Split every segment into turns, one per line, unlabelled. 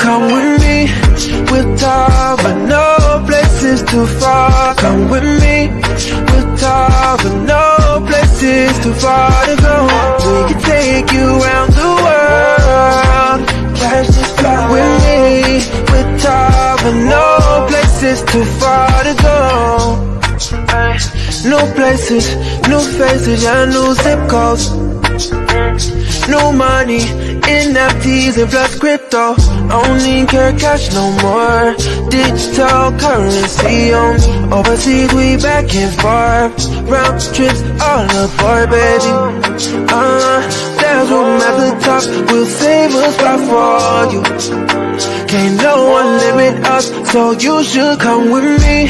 come with me with Tava, no places too far. Come with me with Tava, no places too far to go. We can take you around the world. Catch this flight with me with Tava, no places too far to go. New places, new faces, yeah, new zip codes. No money, NFTs and plus crypto. Only care cash no more. Digital currency on me. Overseas we back and forth. Round trips all aboard, baby. There's room at the top. We'll save a spot for you. Can't no one limit us, so you should come with me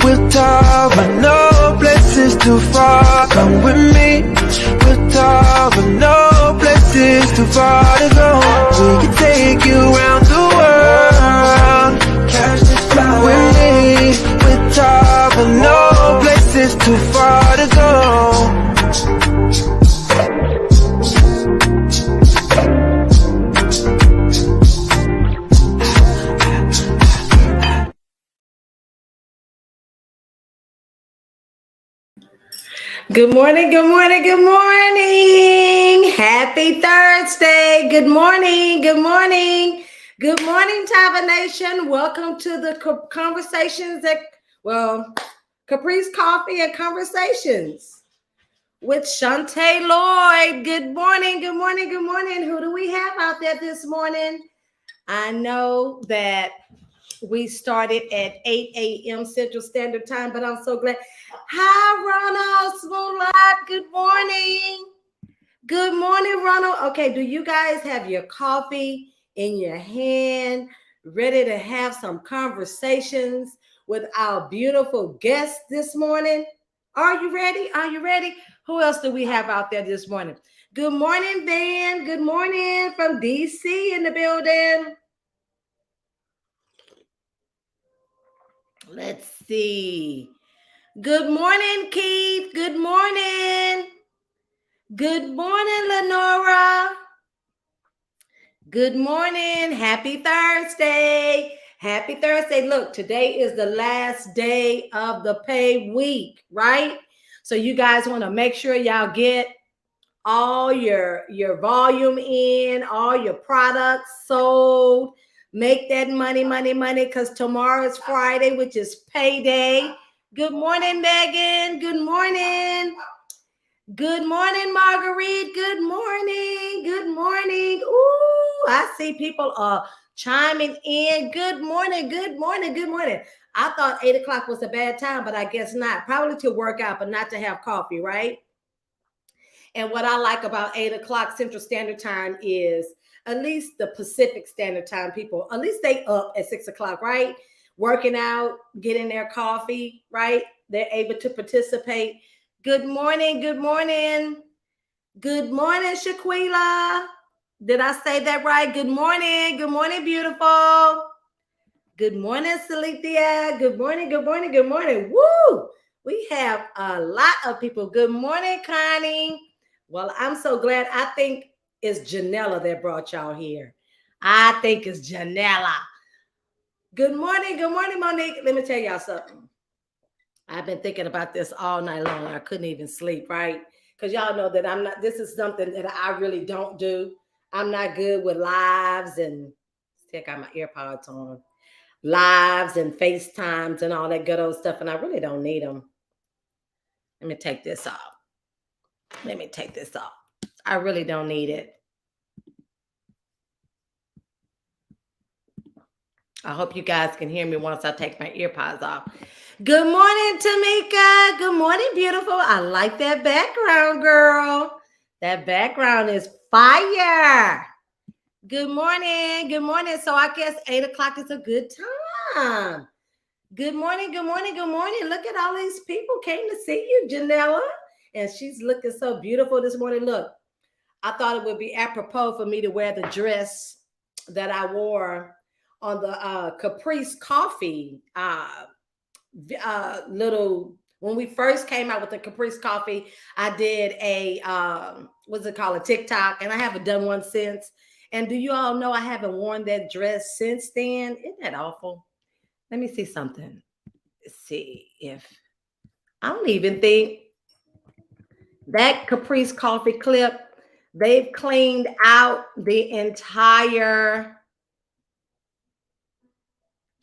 with Tava, no places too far. Come with me with Tava, no places too far to go. We can take you around the world. Catch this flight with me with Tava, no places too far to go.
Good morning, good morning, good morning. Happy Thursday. Good morning, good morning. Good morning, Tava Nation. Welcome to the conversations Kaprese Coffee and Conversations with Chante Lloyd. Good morning, good morning, good morning. Who do we have out there this morning? I know that we started at 8 a.m. Central Standard Time, but I'm so glad. Hi, Ronald Smollett. Good morning. Good morning, Ronald. Okay, do you guys have your coffee in your hand, ready to have some conversations with our beautiful guests this morning? Are you ready? Are you ready? Who else do we have out there this morning? Good morning, Van. Good morning from DC in the building. Let's see. Good morning, Keith. Good morning. Good morning, Lenora. Good morning. Happy Thursday. Happy Thursday. Look, today is the last day of the pay week, right? So you guys want to make sure y'all get all your volume in, all your products sold. Make that money, because tomorrow is Friday, which is payday. Good morning, Megan. Good morning. Good morning, Marguerite. Good morning. Good morning. Ooh, I see people are chiming in. Good morning. Good morning. Good morning. I thought 8 o'clock was a bad time, but I guess not. Probably to work out, but not to have coffee, right? And what I like about 8 o'clock Central Standard Time is at least the Pacific Standard Time people, at least they up at 6 o'clock, right? Working out, getting their coffee, right? They're able to participate. Good morning. Good morning. Good morning, Shaquila. Did I say that right? Good morning. Good morning, beautiful. Good morning, Celicia. Good morning. Good morning. Good morning. Woo! We have a lot of people. Good morning, Connie. Well, I'm so glad. I think it's Janella that brought y'all here. I think it's Janella. Good morning, Monique. Let me tell y'all something. I've been thinking about this all night long. I couldn't even sleep, right? Because y'all know that this is something that I really don't do. I'm not good with lives and I got my AirPods on. Lives and FaceTimes and all that good old stuff, and I really don't need them. Let me take this off. I really don't need it. I hope you guys can hear me once I take my earpods off. Good morning, Tamika. Good morning, beautiful. I like that background, girl. That background is fire. Good morning. Good morning. So I guess 8 o'clock is a good time. Good morning. Good morning. Good morning. Look at all these people came to see you, Janella. And she's looking so beautiful this morning. Look, I thought it would be apropos for me to wear the dress that I wore on the Kaprese Coffee when we first came out with the Kaprese Coffee. I did a what's it called, a TikTok, and I haven't done one since. And do you all know I haven't worn that dress since then? Isn't that awful? Let me see something. Let's see if I don't even think that Caprice coffee clip, they've cleaned out the entire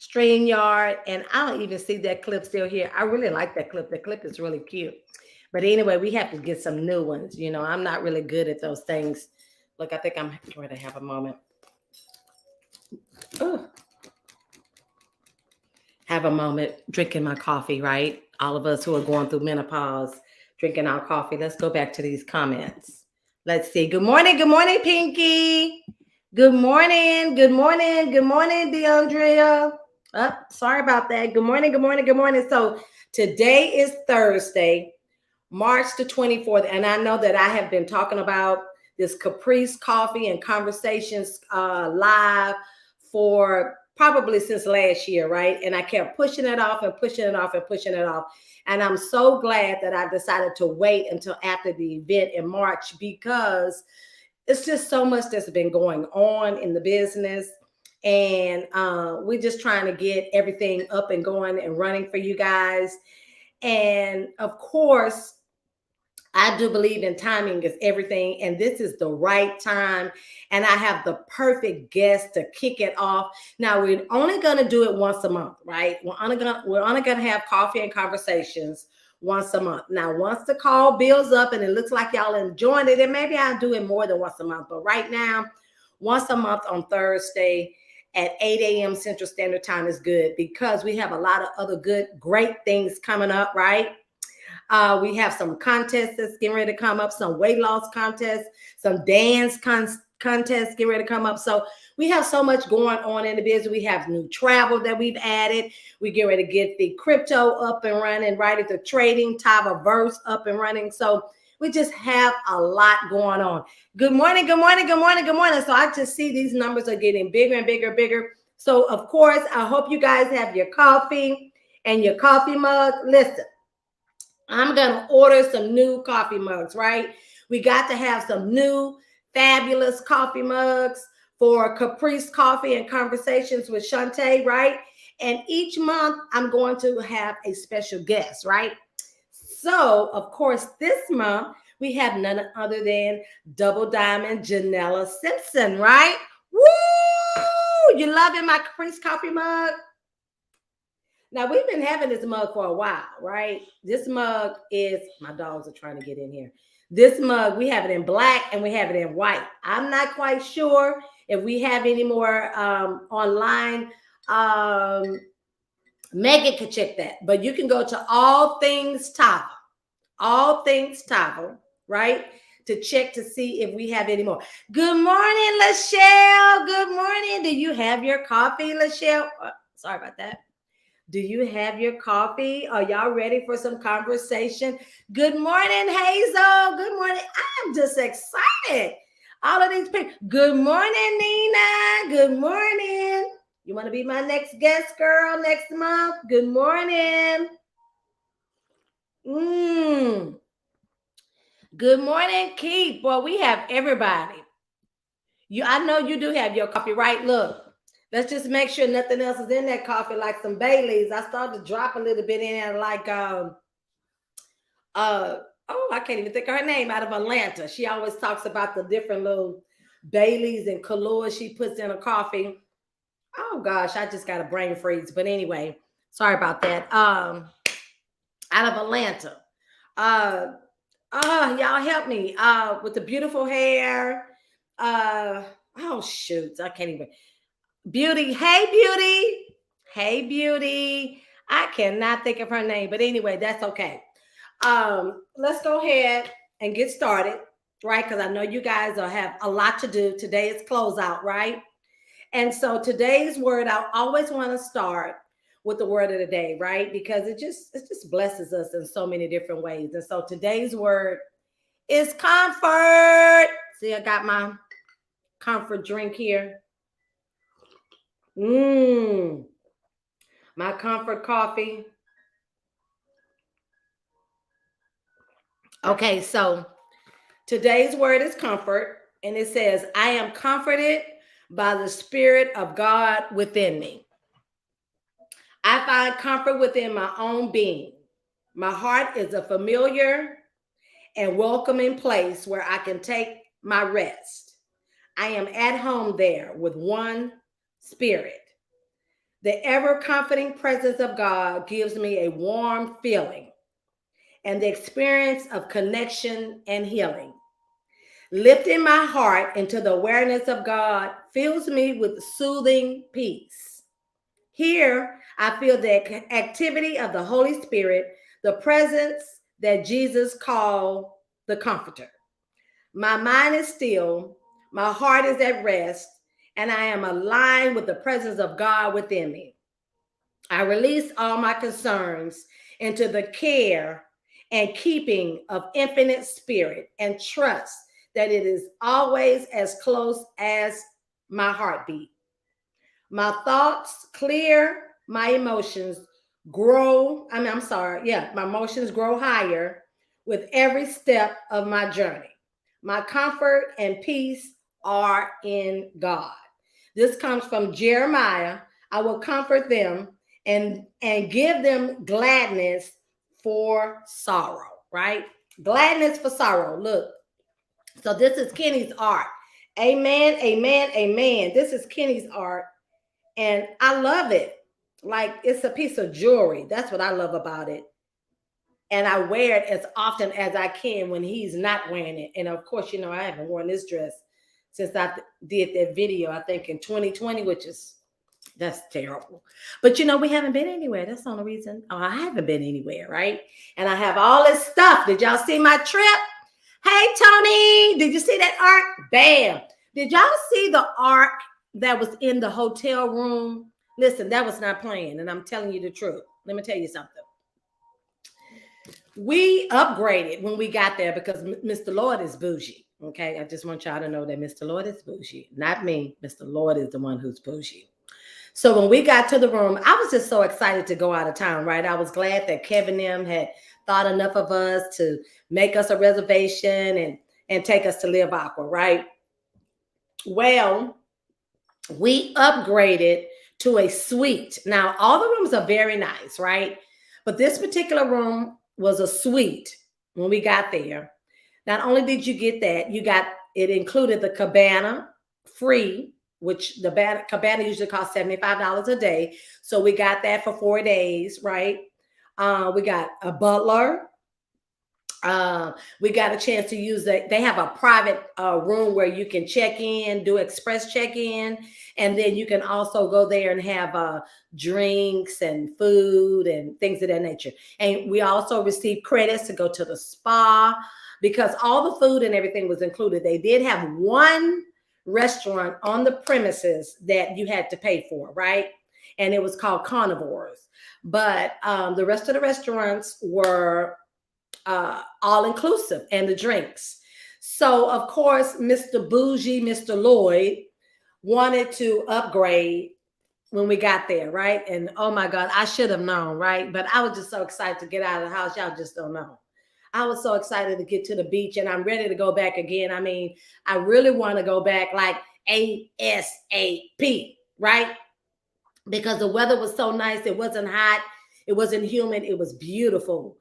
StreamYard, and I don't even see that clip still here. I really like that clip. The clip is really cute. But anyway, we have to get some new ones. You know, I'm not really good at those things. Look, I think I'm going to have a moment. Ooh. Have a moment drinking my coffee, right? All of us who are going through menopause, drinking our coffee. Let's go back to these comments. Let's see. Good morning, Pinky. Good morning, DeAndrea. Sorry about that. Good morning. So today is Thursday, March the 24th, and I know that I have been talking about this Caprice Coffee and Conversations live for probably since last year, right? And I kept pushing it off. And I'm so glad that I decided to wait until after the event in March, because it's just so much that's been going on in the business. And we're just trying to get everything up and going and running for you guys. And of course, I do believe in timing is everything, and this is the right time. And I have the perfect guest to kick it off. Now, we're only going to do it once a month, right? We're only going to have coffee and conversations once a month. Now, once the call builds up and it looks like y'all enjoying it, then maybe I'll do it more than once a month. But right now, once a month on Thursday at 8 a.m. Central Standard Time is good, because we have a lot of other great things coming up, right? We have some contests that's getting ready to come up, some weight loss contests, some dance contests getting ready to come up. So we have so much going on in the business. We have new travel that we've added. We get ready to get the crypto up and running, right? At the trading Tava verse up and running. So we just have a lot going on. Good morning. So I just see these numbers are getting bigger and bigger. So of course, I hope you guys have your coffee and your coffee mug. Listen, I'm going to order some new coffee mugs, right? We got to have some new fabulous coffee mugs for Caprice Coffee and Conversations with Chante, right? And each month I'm going to have a special guest, right? So, of course, this month we have none other than Double Diamond Janella Simpson, right? Woo! You loving my Caprice coffee mug? Now, we've been having this mug for a while, right? This mug is, my dogs are trying to get in here. This mug, we have it in black and we have it in white. I'm not quite sure if we have any more online. Megan could check that, but you can go to All Things Tava, right? To check to see if we have any more. Good morning, Lachelle. Good morning. Do you have your coffee, Lachelle? Sorry about that. Do you have your coffee? Are y'all ready for some conversation? Good morning, Hazel. Good morning. I'm just excited. All of these people. Good morning, Nina. Good morning. You want to be my next guest, girl, next month? Good morning. Good morning, Keith. Boy, we have everybody. I know you do have your coffee, right? Look. Let's just make sure nothing else is in that coffee, like some Baileys. I started to drop a little bit in there, like I can't even think of her name, out of Atlanta. She always talks about the different little Baileys and Kahlua she puts in her coffee. Oh gosh, I just got a brain freeze. But anyway, sorry about that. Out of Atlanta. Y'all help me. With the beautiful hair. Oh shoot, I can't even. Beauty. Hey, Beauty. I cannot think of her name, but anyway, that's okay. Let's go ahead and get started, right? Because I know you guys have a lot to do. Today is closeout, right? And so today's word, I always want to start with the word of the day, right? Because it just blesses us in so many different ways. And so today's word is comfort. See, I got my comfort drink here. My comfort coffee. Okay, so today's word is comfort. And it says, I am comforted by the Spirit of God within me. I find comfort within my own being. My heart is a familiar and welcoming place where I can take my rest. I am at home there with one spirit. The ever comforting presence of God gives me a warm feeling and the experience of connection and healing. Lifting my heart into the awareness of God fills me with soothing peace. Here, I feel the activity of the Holy Spirit, the presence that Jesus called the Comforter. My mind is still, my heart is at rest, and I am aligned with the presence of God within me. I release all my concerns into the care and keeping of infinite spirit and trust that it is always as close as my heartbeat. My thoughts clear, my emotions grow. My emotions grow higher with every step of my journey. My comfort and peace are in God. This comes from Jeremiah. I will comfort them and give them gladness for sorrow, right? Gladness for sorrow. Look, so this is Kenny's art. Amen, amen, amen. This is Kenny's art, and I love it. Like, it's a piece of jewelry. That's what I love about it. And I wear it as often as I can when he's not wearing it. And of course, you know, I haven't worn this dress since I did that video, I think in 2020, that's terrible. But you know, we haven't been anywhere. That's the only reason. Oh, I haven't been anywhere, right? And I have all this stuff. Did y'all see my trip? Hey, Tony, did you see that ark? Bam. Did y'all see the ark that was in the hotel room? Listen, that was not playing, and I'm telling you the truth. Let me tell you something. We upgraded when we got there because Mr. Lloyd is bougie. Okay, I just want y'all to know that Mr. Lloyd is bougie, not me. Mr. Lloyd is the one who's bougie. So when we got to the room, I was just so excited to go out of town, right? I was glad that Kevin and them had thought enough of us to make us a reservation and take us to Live Aqua, right? Well, we upgraded to a suite. Now, all the rooms are very nice, right? But this particular room was a suite when we got there. Not only did you get that, it included the cabana free, which the cabana usually costs $75 a day. So we got that for 4 days, right? We got a butler. We got a chance to use they have a private room where you can check in, do express check-in, and then you can also go there and have drinks and food and things of that nature. And we also received credits to go to the spa because all the food and everything was included. They did have one restaurant on the premises that you had to pay for, right? And it was called Carnivores. But the rest of the restaurants were all inclusive, and the drinks. So of course, Mr. Bougie, Mr. Lloyd wanted to upgrade when we got there, right? And oh my God, I should have known, right? But I was just so excited to get out of the house. Y'all just don't know. I was so excited to get to the beach, and I'm ready to go back again. I mean, I really want to go back like ASAP, right? Because the weather was so nice. It wasn't hot. It wasn't humid. It was beautiful.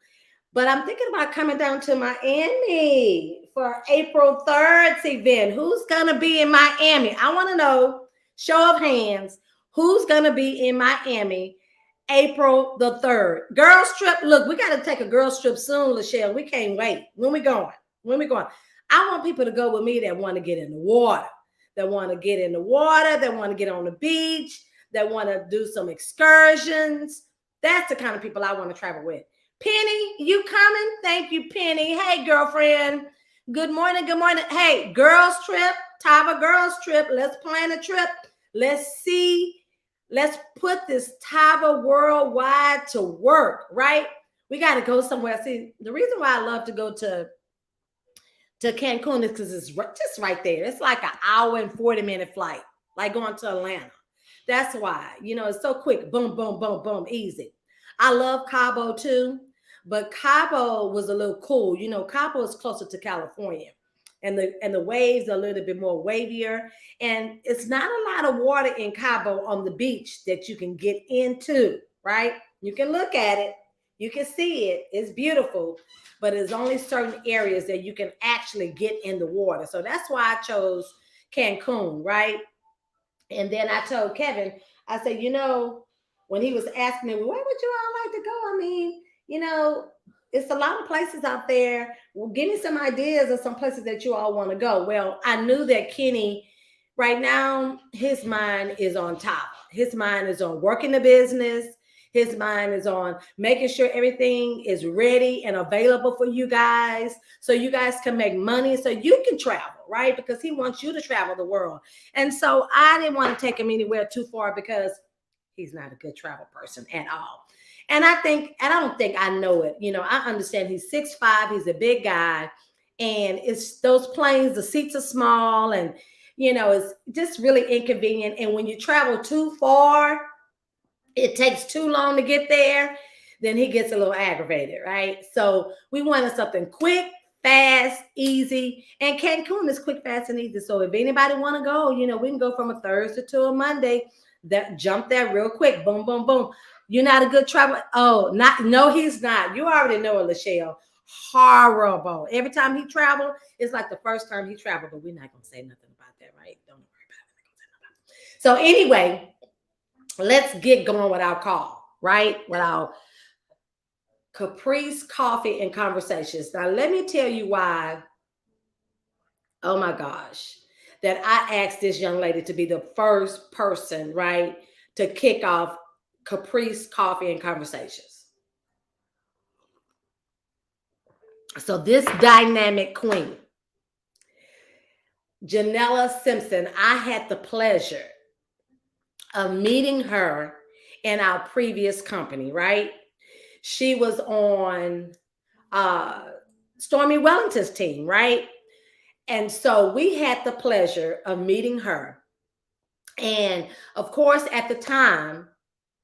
But I'm thinking about coming down to Miami for April 3rd's event. Who's going to be in Miami? I want to know, show of hands, who's going to be in Miami April the 3rd? Girls trip. Look, we got to take a girls trip soon, Lachelle. We can't wait. When we going? I want people to go with me that want to get in the water, that want to get on the beach, that want to do some excursions. That's the kind of people I want to travel with. Penny, you coming? Thank you, Penny. Hey, girlfriend. Good morning. Hey, girls trip, Tava girls trip. Let's plan a trip. Let's put this Tava worldwide to work, right? We got to go somewhere. See, the reason why I love to go to Cancun is because it's just right there. It's like an hour and 40-minute flight, like going to Atlanta. That's why, it's so quick. Boom, boom, boom, boom, easy. I love Cabo too, but Cabo was a little cool. Cabo is closer to California. and the waves are a little bit more wavier. And it's not a lot of water in Cabo on the beach that you can get into, right? You can look at it, you can see it, it's beautiful, but there's only certain areas that you can actually get in the water. So that's why I chose Cancun, right? And then I told Kevin, I said, when he was asking me, where would you all like to go? I mean, it's a lot of places out there. Well, give me some ideas of some places that you all want to go. Well, I knew that Kenny, right now, his mind is on top. His mind is on working the business. His mind is on making sure everything is ready and available for you guys so you guys can make money so you can travel, right? Because he wants you to travel the world. And so I didn't want to take him anywhere too far because he's not a good travel person at all. And I don't think I know it. I understand he's 6'5", he's a big guy, and it's those planes, the seats are small, and it's just really inconvenient. And when you travel too far, it takes too long to get there, then he gets a little aggravated, right? So we wanted something quick, fast, easy. And Cancun is quick, fast, and easy. So if anybody want to go, we can go from a Thursday to a Monday. That jump there real quick. Boom, boom, boom. You're not a good traveler. Oh, no, he's not. You already know it, Lachelle. Horrible. Every time he traveled, it's like the first time he traveled, but we're not going to say nothing about that, right? Don't worry about it. So anyway, let's get going with our call, right? With our Kaprese Coffee and Conversations. Now, let me tell you why, oh my gosh, that I asked this young lady to be the first person, right, to kick off Kaprese Coffee and Conversations. So this dynamic queen, Janella Simpson, I had the pleasure of meeting her in our previous company, right? She was on Stormy Wellington's team, right? And so we had the pleasure of meeting her. And of course, at the time,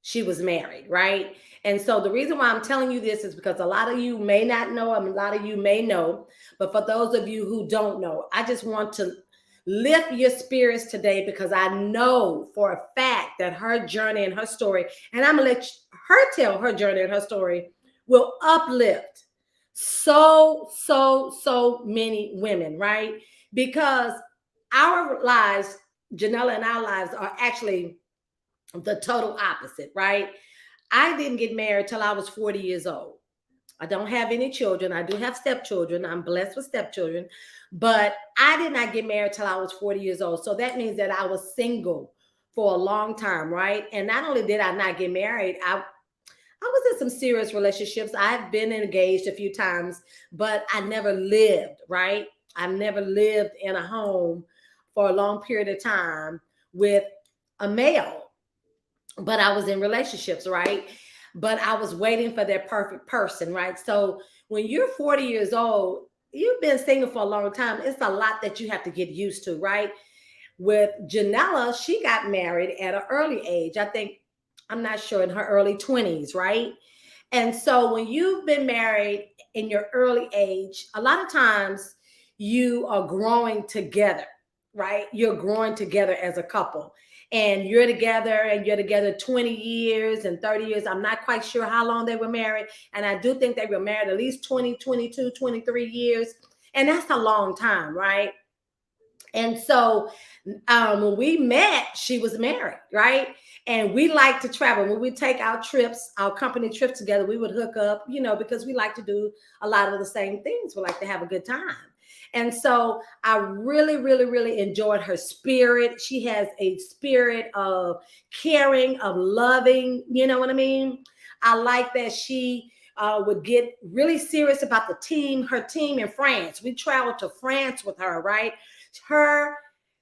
she was married, right? And so the reason why I'm telling you this is because a lot of you may not know, a lot of you may know, but for those of you who don't know, I just want to lift your spirits today because I know for a fact that her journey and her story, and I'm going to let her tell her journey and her story, will uplift so many women, right? Because our lives, Janella and our lives, are actually the total opposite, right? I didn't get married till I was 40 years old. I don't have any children. I do have stepchildren. I'm blessed with stepchildren, but I did not get married till I was 40 years old. So that means that I was single for a long time, right? And not only did I not get married, I was in some serious relationships. I've been engaged a few times, but I never lived, right? I've never lived in a home for a long period of time with a male, but I was in relationships, right? But I was waiting for that perfect person, right? So when you're 40 years old, you've been single for a long time. It's a lot that you have to get used to, right? With Janella, she got married at an early age. I think, I'm not sure, in her early 20s, right? And so when you've been married in your early age, a lot of times you are growing together, right? You're growing together as a couple. And you're together 20 years and 30 years. I'm not quite sure how long they were married. And I do think they were married at least 20, 22, 23 years. And that's a long time, right? And so when we met, she was married, right? And we like to travel. When we take our trips, our company trips together, we would hook up, because we like to do a lot of the same things. We like to have a good time. And so I really enjoyed her spirit. She has a spirit of caring, of loving, you know what I mean? I like that she would get really serious about her team in France. We traveled to France with her, right?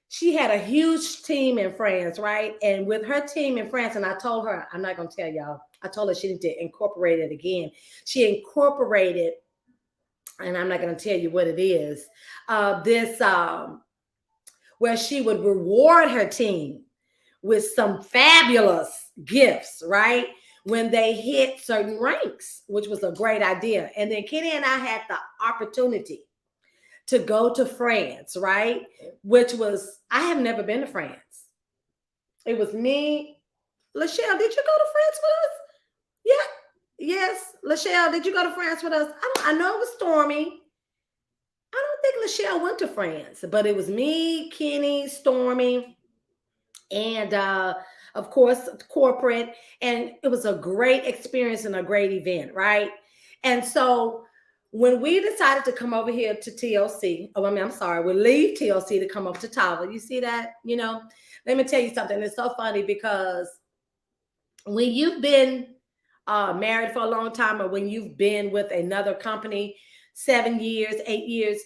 She had a huge team in France, right? And with her team in France, and I told her, I'm not going to tell y'all, I told her she needed to incorporate it again. She incorporated, and I'm not going to tell you what it is, where she would reward her team with some fabulous gifts, right? When they hit certain ranks, which was a great idea. And then Kenny and I had the opportunity to go to France, right? Which was, I have never been to France. It was me. Lachelle, did you go to France with us? Yeah. Yes. Lachelle, did you go to France with us? I know it was stormy. I don't think Lachelle went to France, but it was me, Kenny, Stormy, and of course corporate. And it was a great experience and a great event, right? And so when we decided to come over here to TLC, oh, I mean, I'm sorry, we leave TLC to come up to Tava. You see that? Let me tell you something. It's so funny because when you've been married for a long time, or when you've been with another company 7 years, 8 years,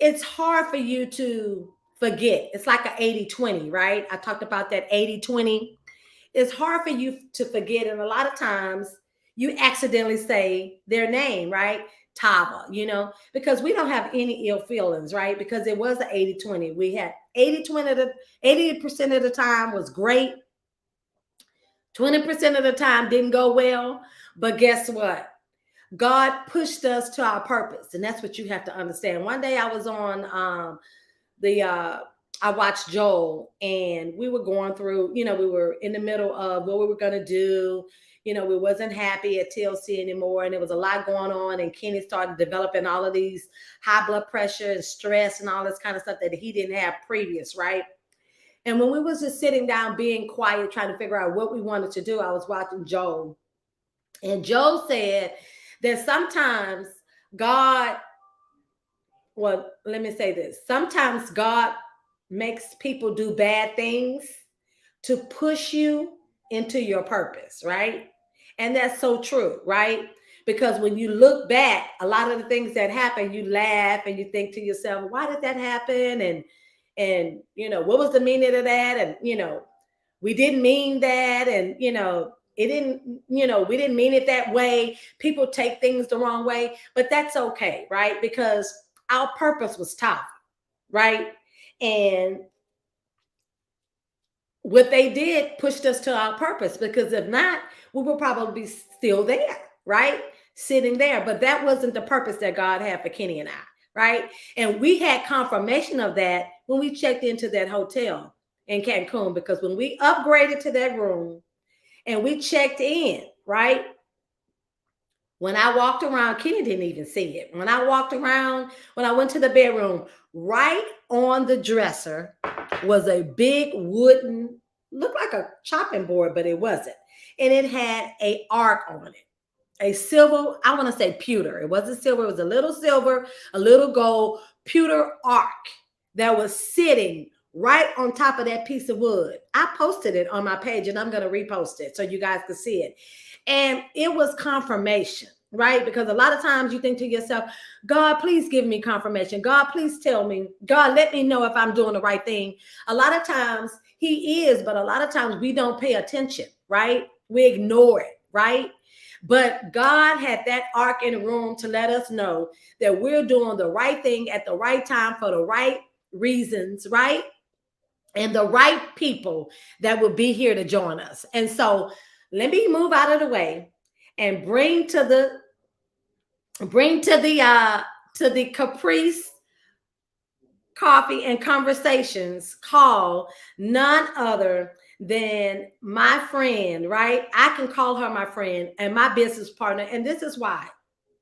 it's hard for you to forget. It's like an 80-20, right? I talked about that 80-20. It's hard for you to forget. And a lot of times you accidentally say their name, right? Tava, because we don't have any ill feelings, right? Because it was an 80-20. We had 80% of the time was great. 20% of the time didn't go well. But guess what? God pushed us to our purpose. And that's what you have to understand. One day I was on I watched Joel, and we were going through, we were in the middle of what we were going to do. We wasn't happy at TLC anymore, and there was a lot going on. And Kenny started developing all of these high blood pressure and stress and all this kind of stuff that he didn't have previous, right? And when we was just sitting down, being quiet, trying to figure out what we wanted to do, I was watching Joel. And Joel said that sometimes God, well, let me say this. Sometimes God makes people do bad things to push you into your purpose, right? And that's so true, right? Because when you look back, a lot of the things that happen, you laugh and you think to yourself, why did that happen? And what was the meaning of that? And we didn't mean that. And it didn't, we didn't mean it that way. People take things the wrong way, but that's okay, right? Because our purpose was tough, right? And what they did pushed us to our purpose, because if not, we would probably be still there, right? Sitting there. But that wasn't the purpose that God had for Kenny and I, right? And we had confirmation of that when we checked into that hotel in Cancun, because when we upgraded to that room and we checked in, right? When I walked around, Kenny didn't even see it. When I walked around, when I went to the bedroom, right on the dresser was a big wooden, looked like a chopping board, but it wasn't. And it had an arc on it. A silver, I want to say pewter. It wasn't silver. It was a little silver, a little gold pewter arc that was sitting right on top of that piece of wood. I posted it on my page, and I'm going to repost it so you guys can see it. And it was confirmation, right? Because a lot of times you think to yourself, God, please give me confirmation. God, please tell me. God, let me know if I'm doing the right thing. A lot of times he is, but a lot of times we don't pay attention, right? We ignore it, right? But God had that ark in the room to let us know that we're doing the right thing at the right time for the right reasons, right? And the right people that will be here to join us. And so let me move out of the way and bring to the Kaprese Coffee and Conversations call none other than my friend, right? I can call her my friend and my business partner. And this is why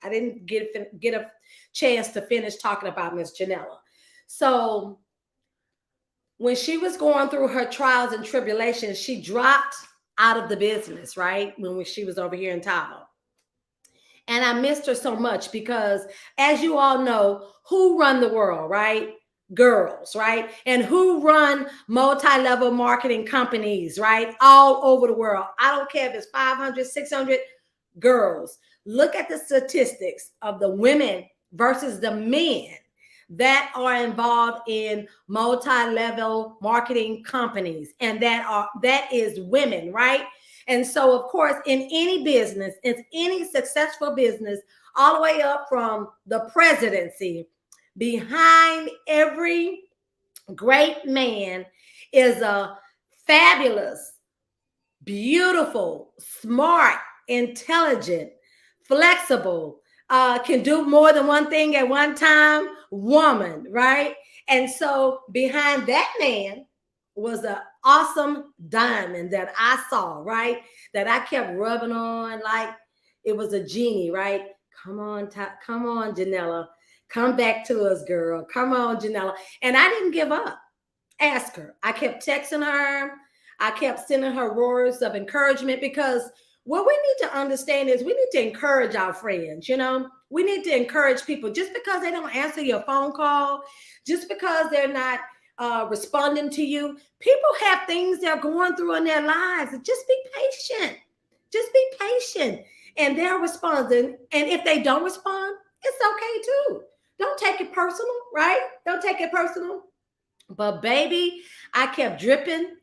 I didn't get a chance to finish talking about Miss Janella. So when she was going through her trials and tribulations, she dropped out of the business, right? When she was over here in Tava. And I missed her so much because, as you all know, who run the world, right? Girls, right? And who run multi-level marketing companies, right? All over the world. I don't care if it's 500, 600 girls. Look at the statistics of the women versus the men that are involved in multi-level marketing companies. And that is women, right? And so, of course, in any business, in any successful business, all the way up from the presidency, behind every great man is a fabulous, beautiful, smart, intelligent, flexible, can do more than one thing at one time, woman, right? And so behind that man was an awesome diamond that I saw, right? That I kept rubbing on like it was a genie, right? Come on, come on, Janella. Come back to us, girl. Come on, Janella. And I didn't give up. Ask her. I kept texting her. I kept sending her words of encouragement because what we need to understand is we need to encourage our friends, you know? We need to encourage people just because they don't answer your phone call, just because they're not responding to you. People have things they're going through in their lives. Just be patient. Just be patient. And they're responding. And if they don't respond, it's okay too. Don't take it personal, right? Don't take it personal. But baby, I kept dripping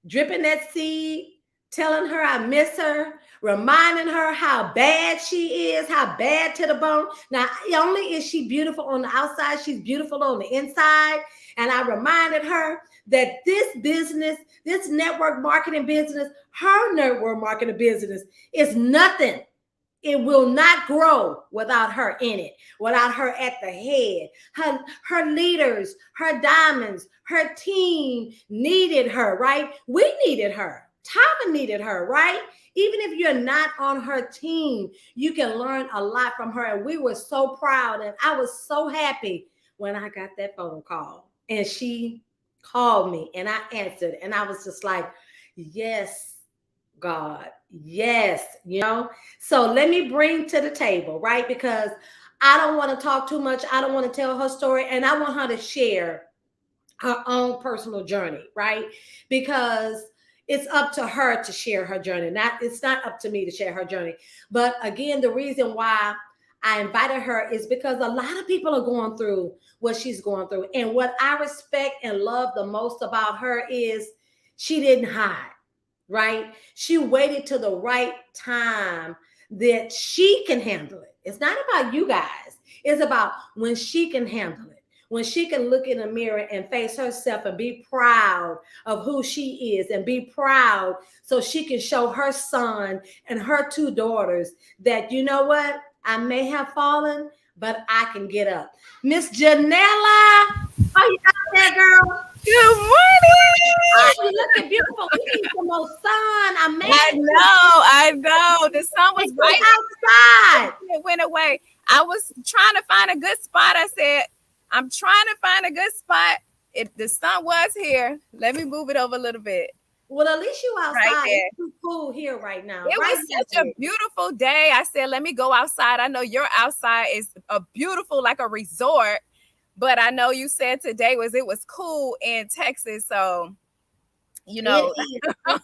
that seed, telling her I miss her, reminding her how bad she is, how bad to the bone. Not only is she beautiful on the outside, she's beautiful on the inside. And I reminded her that this business, this network marketing business, her network marketing business is nothing. It will not grow without her in it, without her at the head. Her leaders, her diamonds, her team needed her, right? We needed her. Tava needed her, right? Even if you're not on her team, you can learn a lot from her. And we were so proud. And I was so happy when I got that phone call. And she called me and I answered. And I was just like, yes, God, yes, you know. So let me bring to the table, right? Because I don't want to talk too much. I don't want to tell her story. And I want her to share her own personal journey, right? Because it's up to her to share her journey. It's not up to me to share her journey. But again, the reason why I invited her is because a lot of people are going through what she's going through. And what I respect and love the most about her is she didn't hide, right? She waited till the right time that she can handle it. It's not about you guys. It's about when she can handle it. When she can look in the mirror and face herself and be proud of who she is and be proud so she can show her son and her two daughters that, you know what? I may have fallen, but I can get up. Miss Janella, are you out there, girl?
Good morning.
Oh, you looking beautiful. We need some more sun.
I know. The sun was bright
outside.
It went away. I was trying to find a good spot. I said, I'm trying to find a good spot. The sun was here. Let me move it over a little bit.
Well, at least you outside.
Right there.
It's too cool here right now.
It was such a beautiful day. I said, let me go outside. I know your outside is a beautiful, like a resort. But I know you said today it was cool in Texas. So, you know, I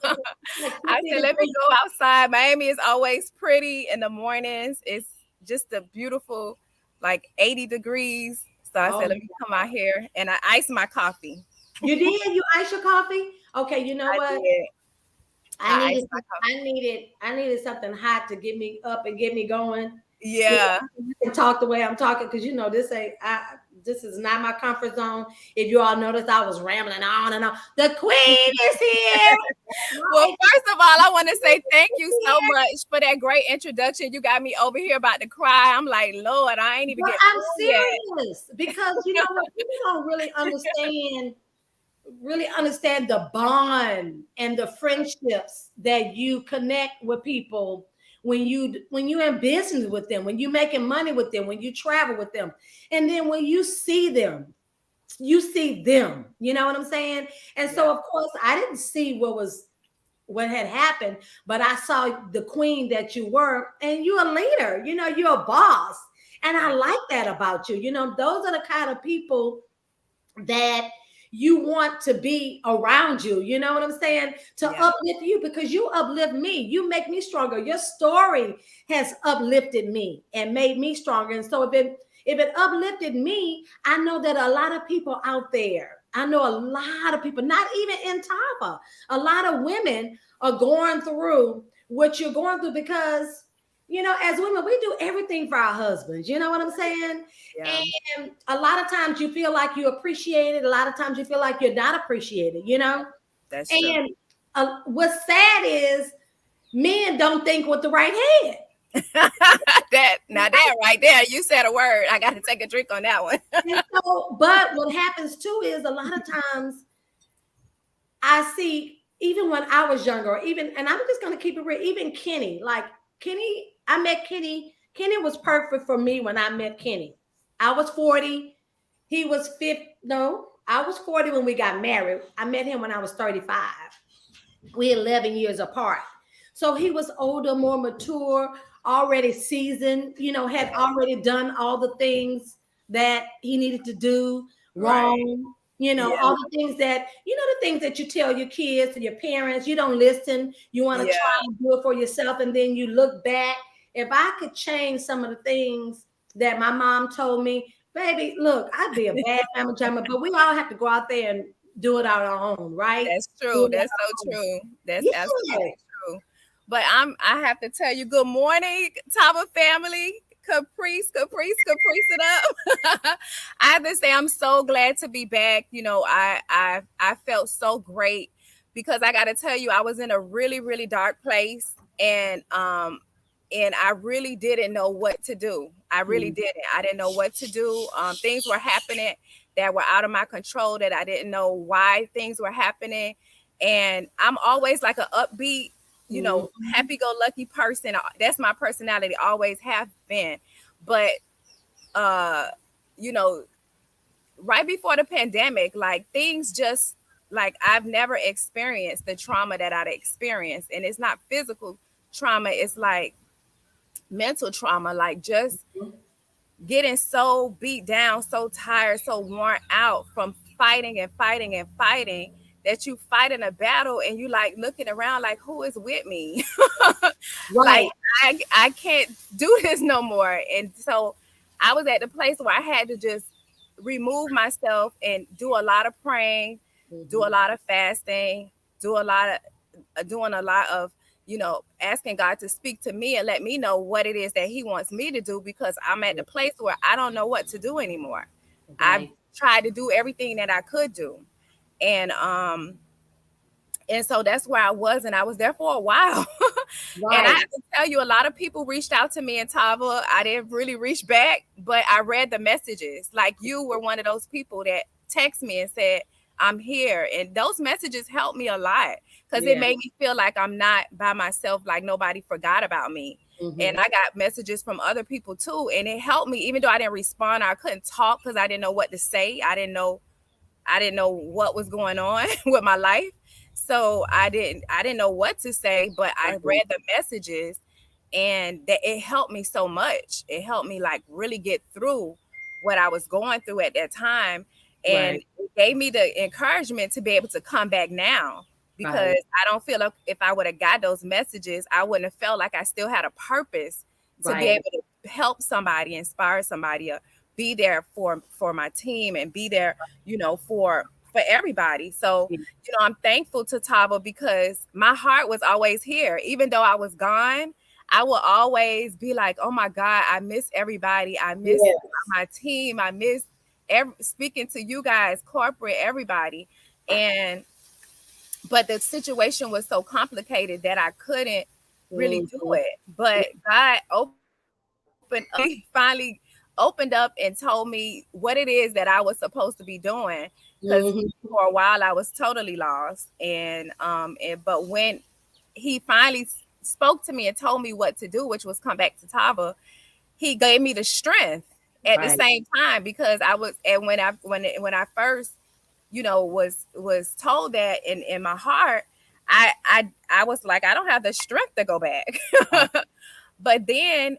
said, let me go outside. Miami is always pretty in the mornings. It's just a beautiful, like 80 degrees. So I said, let me come out here, and I iced my coffee.
You did? You iced your coffee? Okay, you know what? I needed something hot to get me up and get me going.
Yeah.
You can talk the way I'm talking because you know this is not my comfort zone. If you all noticed, I was rambling on and on. The queen is here.
Well, first of all, I want to say thank you so much for that great introduction. You got me over here about to cry. I'm like, Lord, I ain't even
I'm serious because you know what? People don't really understand the bond and the friendships that you connect with people when you're in business with them, when you're making money with them, when you travel with them. And then when you see them, you know what I'm saying? And so of course I didn't see what had happened, but I saw the queen that you were, and you're a leader, you know, you're a boss. And I like that about you. You know, those are the kind of people that you want to be around you. You know what I'm saying? To uplift you, because you uplift me. You make me stronger. Your story has uplifted me and made me stronger. And so if it uplifted me, I know that a lot of people out there, I know a lot of people, not even in Tava, a lot of women are going through what you're going through because, you know, as women, we do everything for our husbands. You know what I'm saying? Yeah. And a lot of times you feel like you're appreciated. A lot of times you feel like you're not appreciated, you know?
That's
true. And what's sad is men don't think with the right head.
that right there, you said a word. I got to take a drink on that one.
And so, but what happens too is a lot of times I see, even when I was younger, or even, and I'm just going to keep it real, even Kenny, like Kenny, I met Kenny. Kenny was perfect for me when I met Kenny. I was 40. He was 50. No, I was 40 when we got married. I met him when I was 35. We're 11 years apart. So he was older, more mature, already seasoned, had already done all the things that he needed to do
Right.
wrong.
Yeah.
All the things that, the things that you tell your kids and your parents, you don't listen. You want to
Yeah.
try and do it for yourself. And then you look back. If I could change some of the things that my mom told me, baby, look, I'd be a bad mama jamma, but we all have to go out there and do it on our own, right?
That's
Do
true.
it on
That's
our
so
own.
true. That's
Yes.
absolutely true. But I have to tell you, good morning, Tava family. Caprice it up. I have to say I'm so glad to be back. I felt so great because I got to tell you, I was in a really, really dark place, and I really didn't know what to do. I really didn't. I didn't know what to do. Things were happening that were out of my control, that I didn't know why things were happening. And I'm always like an upbeat, happy-go-lucky person. That's my personality, always have been. But uh, you know, right before the pandemic, like things just like I've never experienced the trauma that I'd experienced. And it's not physical trauma, it's like mental trauma, like just getting so beat down, so tired, so worn out from fighting and fighting and fighting, that you fight in a battle and you like looking around like, who is with me? Like
Right.
I can't do this no more. And so I was at the place where I had to just remove myself and do a lot of praying, do a lot of fasting, do a lot of doing a lot of asking God to speak to me and let me know what it is that he wants me to do, because I'm at the place where I don't know what to do anymore. I've
Right.
tried to do everything that I could do. And so that's where I was, and I was there for a while. And I
Right.
have to tell you, a lot of people reached out to me in Tava. I didn't really reach back, but I read the messages. Like you were one of those people that text me and said, I'm here. And those messages helped me a lot because it
Yeah.
made me feel like I'm not by myself, like nobody forgot about me. And I got messages from other people too. And it helped me, even though I didn't respond, I couldn't talk because I didn't know what to say. I didn't know what was going on with my life. So I didn't know what to say, but I read the messages, and that it helped me so much. It helped me like really get through what I was going through at that time. And
Right.
it gave me the encouragement to be able to come back now, because
Right.
I don't feel like if I would have got those messages, I wouldn't have felt like I still had a purpose to be
Right.
able to help somebody, inspire somebody, be there for my team, and be there, for everybody. So, I'm thankful to Tava because my heart was always here. Even though I was gone, I will always be like, oh my God, I miss everybody. I miss
Yeah.
my team. I miss speaking to you guys, corporate, everybody. And but the situation was so complicated that I couldn't really do
Mhm.
it. But God finally opened up and told me what it is that I was supposed to be doing. Because
Mhm.
for a while I was totally lost. But when he finally spoke to me and told me what to do, which was come back to Tava, he gave me the strength at the
Right.
same time, because I was, and when I first was told that in my heart, I was like, I don't have the strength to go back. But then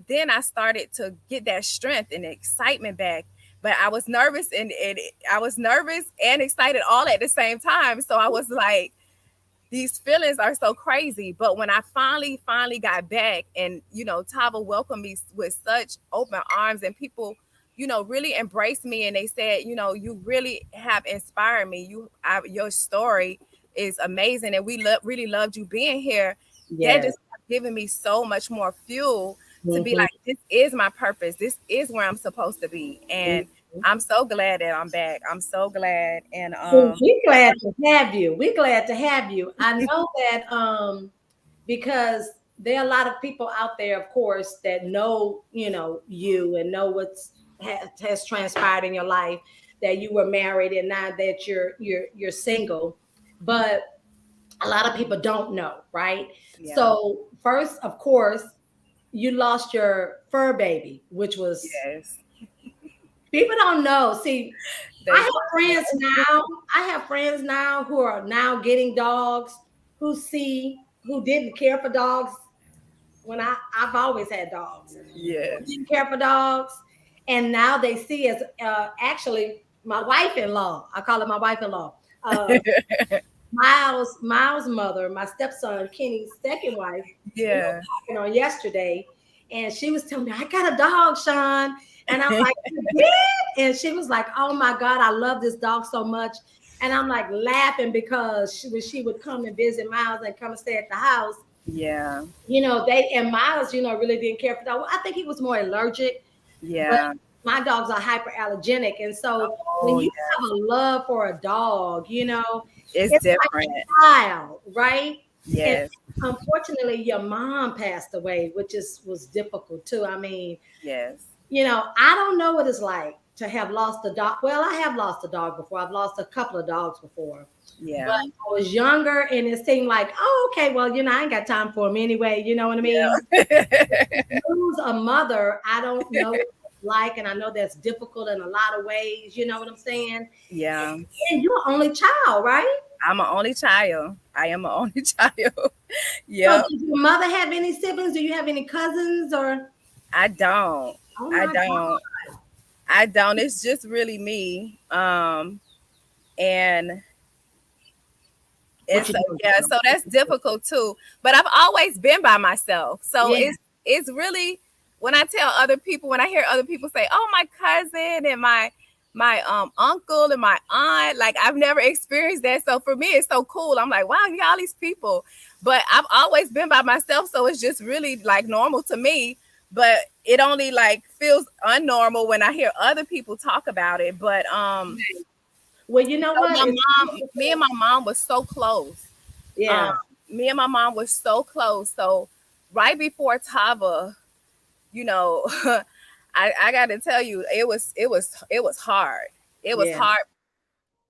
then I started to get that strength and excitement back. But I was nervous, and I was nervous and excited all at the same time. So I was like, these feelings are so crazy. But when I finally got back, and Tava welcomed me with such open arms, and people really embraced me, and they said, you really have inspired me. Your story is amazing, and we really loved you being here. That
Yes.
just given me so much more fuel to be
Mhm.
like, this is my purpose, this is where I'm supposed to be. And
Mhm.
I'm so glad that I'm back. I'm so glad. And
Well, we're glad to have you. We're glad to have you. I know that because there are a lot of people out there, of course, that know, you and know has transpired in your life, that you were married and now that you're single. But a lot of people don't know, right?
Yeah.
So first, of course, you lost your fur baby, which was,
Yes.
people don't know. See, I
They
have
don't
friends
know.
now. I have friends now who are now getting dogs, who didn't care for dogs when I've always had dogs. Who
Yes.
didn't care for dogs, and now they see as actually my wife-in-law. I call her my wife-in-law. Miles' mother, my stepson Kenny's second wife. We were
Yeah.
talking on yesterday, and she was telling me, "I got a dog, Sean," and I'm like, "You did?" And she was like, "Oh my God, I love this dog so much." And I'm like laughing because when she would come and visit Miles and come and stay at the house,
Yeah.
they and Miles, really didn't care for dog. I think he was more allergic, but
Yeah.
my dogs are hyperallergenic, and so when
Oh,
you
yeah.
have a love for a dog,
It's
it's like
different.
a child, right? And
Yes.
unfortunately, your mom passed away, which was difficult too. I mean,
Yes.
I don't know what it's like to have lost a dog. Well, I have lost a dog before. I've lost a couple of dogs before. But
Yeah.
I was younger and it seemed like, oh, okay, well, I ain't got time for him anyway. You know what I mean?
Yeah.
Lose a mother, I don't know what it's like. And I know that's difficult in a lot of ways. You know what I'm saying?
Yeah.
And you're an only child, right?
I'm an only child. I am an only child.
So
Yep.
did your mother have any siblings? Do you have any cousins or?
I don't.
Oh
I
my
don't.
God.
I don't. It's just really me. And
What you
so
doing,
yeah,
girl?
so that's difficult too. But I've always been by myself. So
Yeah.
it's really, when I tell other people, when I hear other people say, "Oh, my cousin and my uncle and my aunt," like I've never experienced that. So for me, it's so cool. I'm like, wow, you got all these people. But I've always been by myself, so it's just really like normal to me. But it only like feels unnormal when I hear other people talk about it. But
Well, you know
so
what? It's
me and my mom was so close. Um,
yeah.
Me and my mom was so close. So right before Tava, you know, I got to tell you, it was hard. It was
Yeah.
hard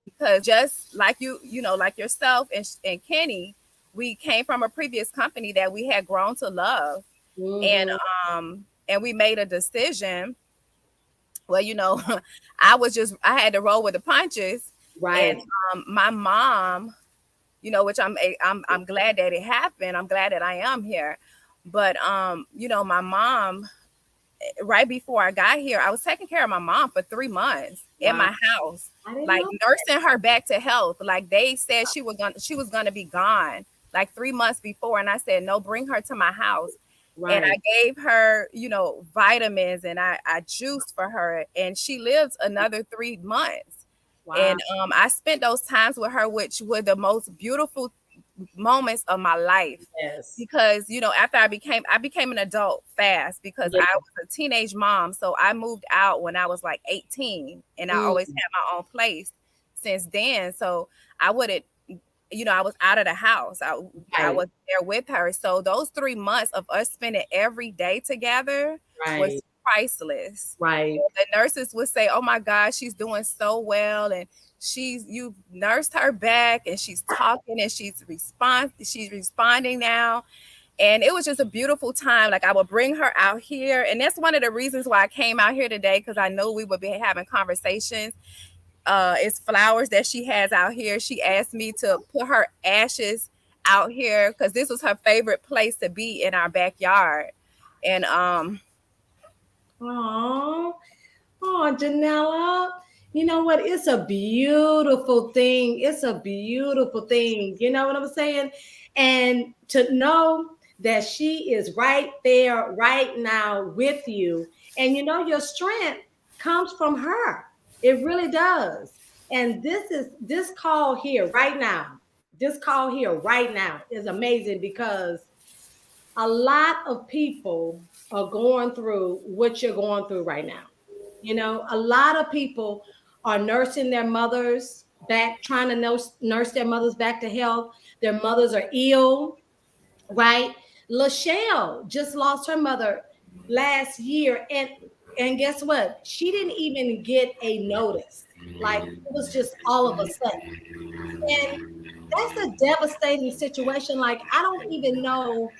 because just like like yourself and Kenny, we came from a previous company that we had grown to love, and
Hmm.
and we made a decision. Well, I had to roll with the punches, and
Right.
my mom, which I'm glad that it happened. I'm glad that I am here. But my mom, right before I got here, I was taking care of my mom for 3 months in
Wow.
my house,
I didn't
like
know.
nursing her back to health. Like they said she was gonna be gone like 3 months before. And I said, no, bring her to my house. And I
Right.
gave her, vitamins, and I juiced for her, and she lived another 3 months.
Wow.
And I spent those times with her, which were the most beautiful moments of my life,
Yes.
because after I became an adult fast, because
Yeah.
I was a teenage mom. So I moved out when I was like 18, and I always
Mm.
had my own place since then. So I wouldn't, I was out of the house. I
Right.
was there with her. So those 3 months of us spending every day together was
Right.
priceless.
Right.
The nurses would say, "Oh my God, she's doing so well, and you nursed her back, and she's talking, and she's responding now." And it was just a beautiful time. Like I would bring her out here, and that's one of the reasons why I came out here today, because I knew we would be having conversations. It's flowers that she has out here. She asked me to put her ashes out here because this was her favorite place to be, in our backyard. And
Oh, oh, Janella. You know what? It's a beautiful thing. It's a beautiful thing. You know what I'm saying? And to know that she is right there, right now with you. And your strength comes from her. It really does. And this call here right now. This call here right now is amazing because a lot of people are going through what you're going through right now. A lot of people are nursing their mothers back, trying to nurse their mothers back to health. Their mothers are ill, right? Lachelle just lost her mother last year, and guess what? She didn't even get a notice. Like it was just all of a sudden. And that's a devastating situation. Like I don't even know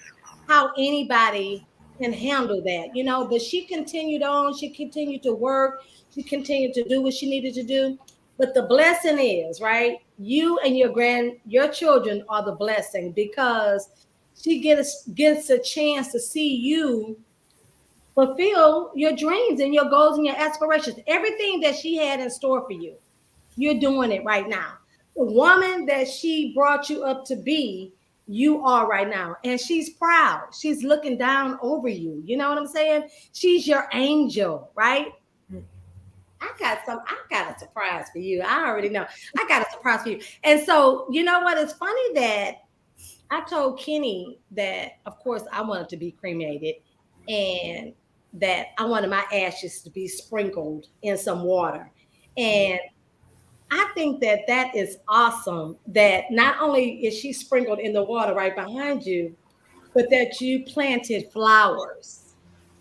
how anybody can handle that, but she continued on, she continued to work, she continued to do what she needed to do. But the blessing is, right? You and your children are the blessing because she gets a chance to see you fulfill your dreams and your goals and your aspirations. Everything that she had in store for you, you're doing it right now. The woman that she brought you up to be, you are right now. And she's proud. She's looking down over you. You know what I'm saying? She's your angel, right? I got a surprise for you. I already know. I got a surprise for you. And so, you know what? It's funny that I told Kenny that, of course, I wanted to be cremated and that I wanted my ashes to be sprinkled in some water. And I think that that is awesome that not only is she sprinkled in the water right behind you, but that you planted flowers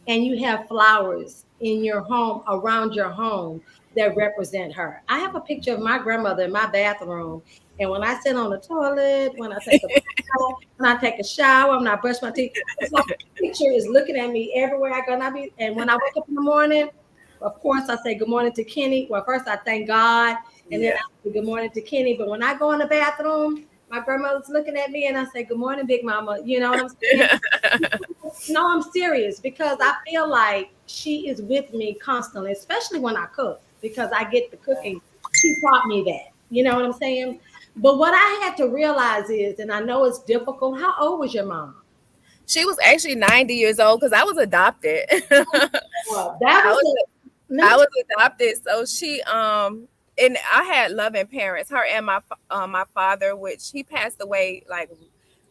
and you have flowers in your home, around your home that represent her. I have a picture of my grandmother in my bathroom. And when I sit on the toilet, when I take a bath, when I take a shower, when I brush my teeth, it's like the picture is looking at me everywhere I go. And when I wake up in the morning, of course, I say good morning to Kenny. Well, first I thank God, and then I say good morning to Kenny. But when I go in the bathroom, my grandmother's looking at me, and I say good morning, Big Mama. You know what I'm saying? No, I'm serious because I feel like she is with me constantly, especially when I cook because I get the cooking. She taught me that. You know what I'm saying? But what I had to realize is, and I know it's difficult. How old was your mom?
She was actually 90 years old because I was adopted.
Well, that was
I was adopted. So she and I had loving parents, her and my father, which he passed away like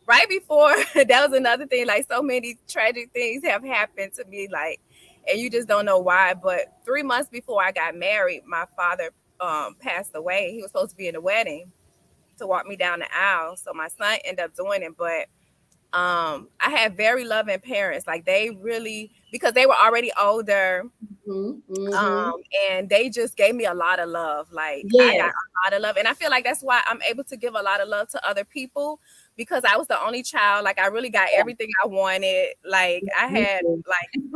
right before. That was another thing. Like so many tragic things have happened to me, like, and you just don't know why. But 3 months before I got married, my father passed away. He was supposed to be in the wedding to walk me down the aisle. So my son ended up doing it, but I had very loving parents. Like they really, because they were already older, and they just gave me a lot of love. Like I got a lot of love, and I feel like that's why I'm able to give a lot of love to other people because I was the only child. Like I really got everything I wanted. Like I had like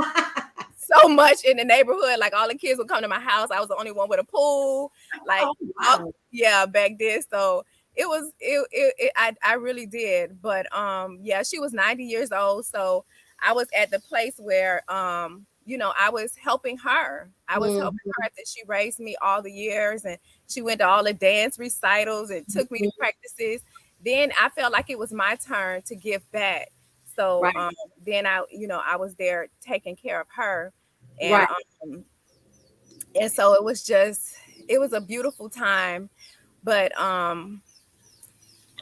so much in the neighborhood. Like all the kids would come to my house. I was the only one with a pool. Like yeah, back then. So it was I really did. But yeah, she was 90 years old. So I was at the place where I was helping her. I was helping her after she raised me all the years, and she went to all the dance recitals and took me to practices. Then I felt like it was my turn to give back. So then I was there taking care of her. And and so it was a beautiful time. But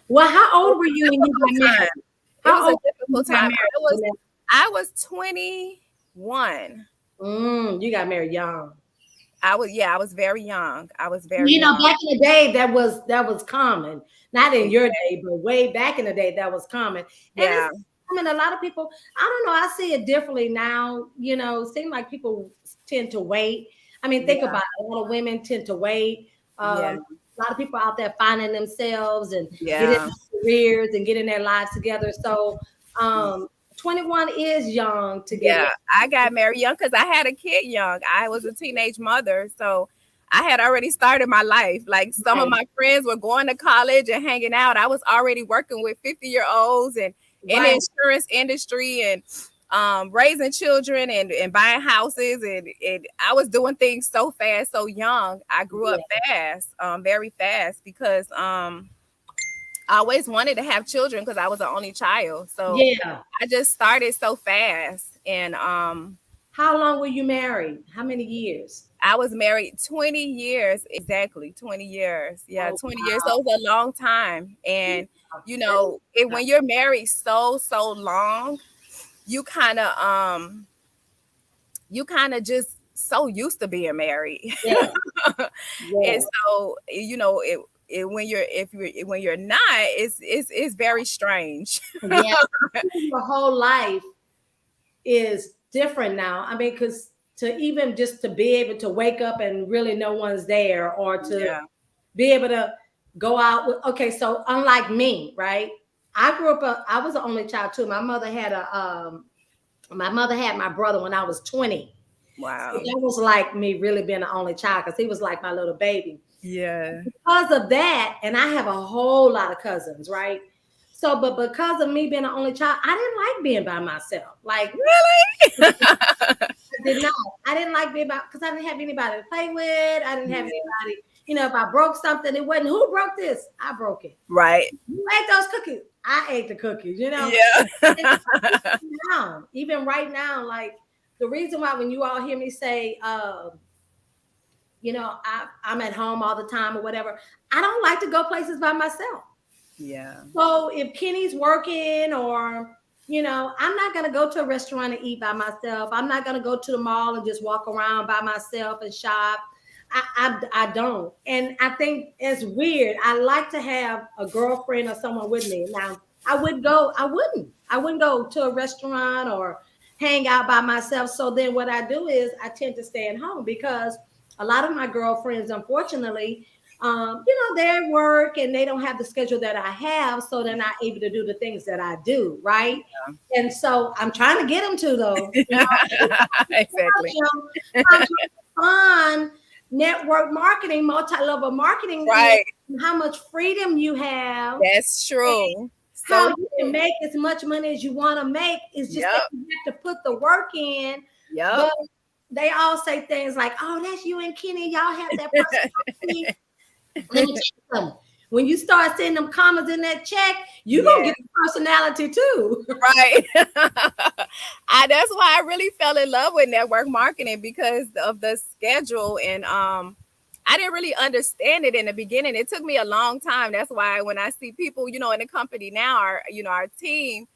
well, how old were you when you got married?
It was a difficult time. I was 21.
You got married young.
I was very young. I was very young.
Back in the day that was common. Not in your day, but way back in the day that was common. And I mean, a lot of people, I don't know, I see it differently now. It seems like people tend to wait. I mean, think about it. A lot of women tend to wait. A lot of people out there finding themselves and getting their careers and getting their lives together. So 21 is young to get married.
I got married young because I had a kid young. I was a teenage mother. So I had already started my life. Like some of my friends were going to college and hanging out. I was already working with 50-year-olds and in the insurance industry and raising children and buying houses. And I was doing things so fast, so young. I grew up fast, very fast because I always wanted to have children because I was the only child. So I just started so fast. And
how long were you married? How many years?
I was married 20 years, exactly 20 years. Yeah, 20 years. So it was a long time. And when you're married so long, you kind of just so used to being married. And so when you're not, it's very strange.
Yeah, your whole life is different now. I mean, because to even just to be able to wake up and really no one's there, or to be able to go out with, okay, so unlike me, right? I grew up, I was the only child too. My mother had my brother when I was 20.
Wow.
So that was like me really being the only child, because he was like my little baby.
Yeah.
Because of that, and I have a whole lot of cousins, right? So, but because of me being the only child, I didn't like being by myself. Like,
Really?
I did not. I didn't like being by, because I didn't have anybody to play with. I didn't have anybody, if I broke something, it wasn't who broke this. I broke it.
Right.
You ate those cookies. I ate the cookies,
Yeah.
Now, even right now, like the reason why when you all hear me say, I'm at home all the time or whatever, I don't like to go places by myself.
Yeah.
So if Kenny's working, or I'm not gonna go to a restaurant and eat by myself. I'm not gonna go to the mall and just walk around by myself and shop. I don't. And I think it's weird. I like to have a girlfriend or someone with me. Now I wouldn't go to a restaurant or hang out by myself. So then what I do is I tend to stay at home, because a lot of my girlfriends, unfortunately, they're at work and they don't have the schedule that I have, so they're not able to do the things that I do, right? Yeah. And so I'm trying to get them to, though.
Exactly.
I'm trying to fund network marketing, multi-level marketing,
right?
How much freedom you have.
That's true.
How you can make as much money as you want to make is just that you have to put the work in. But they all say things like, "Oh, that's you and Kenny. Y'all have that personality." Let me tell you something. When you start seeing them commas in that check, you're gonna get a personality too.
Right. That's why I really fell in love with network marketing, because of the schedule. And I didn't really understand it in the beginning. It took me a long time. That's why when I see people, in the company now, our team,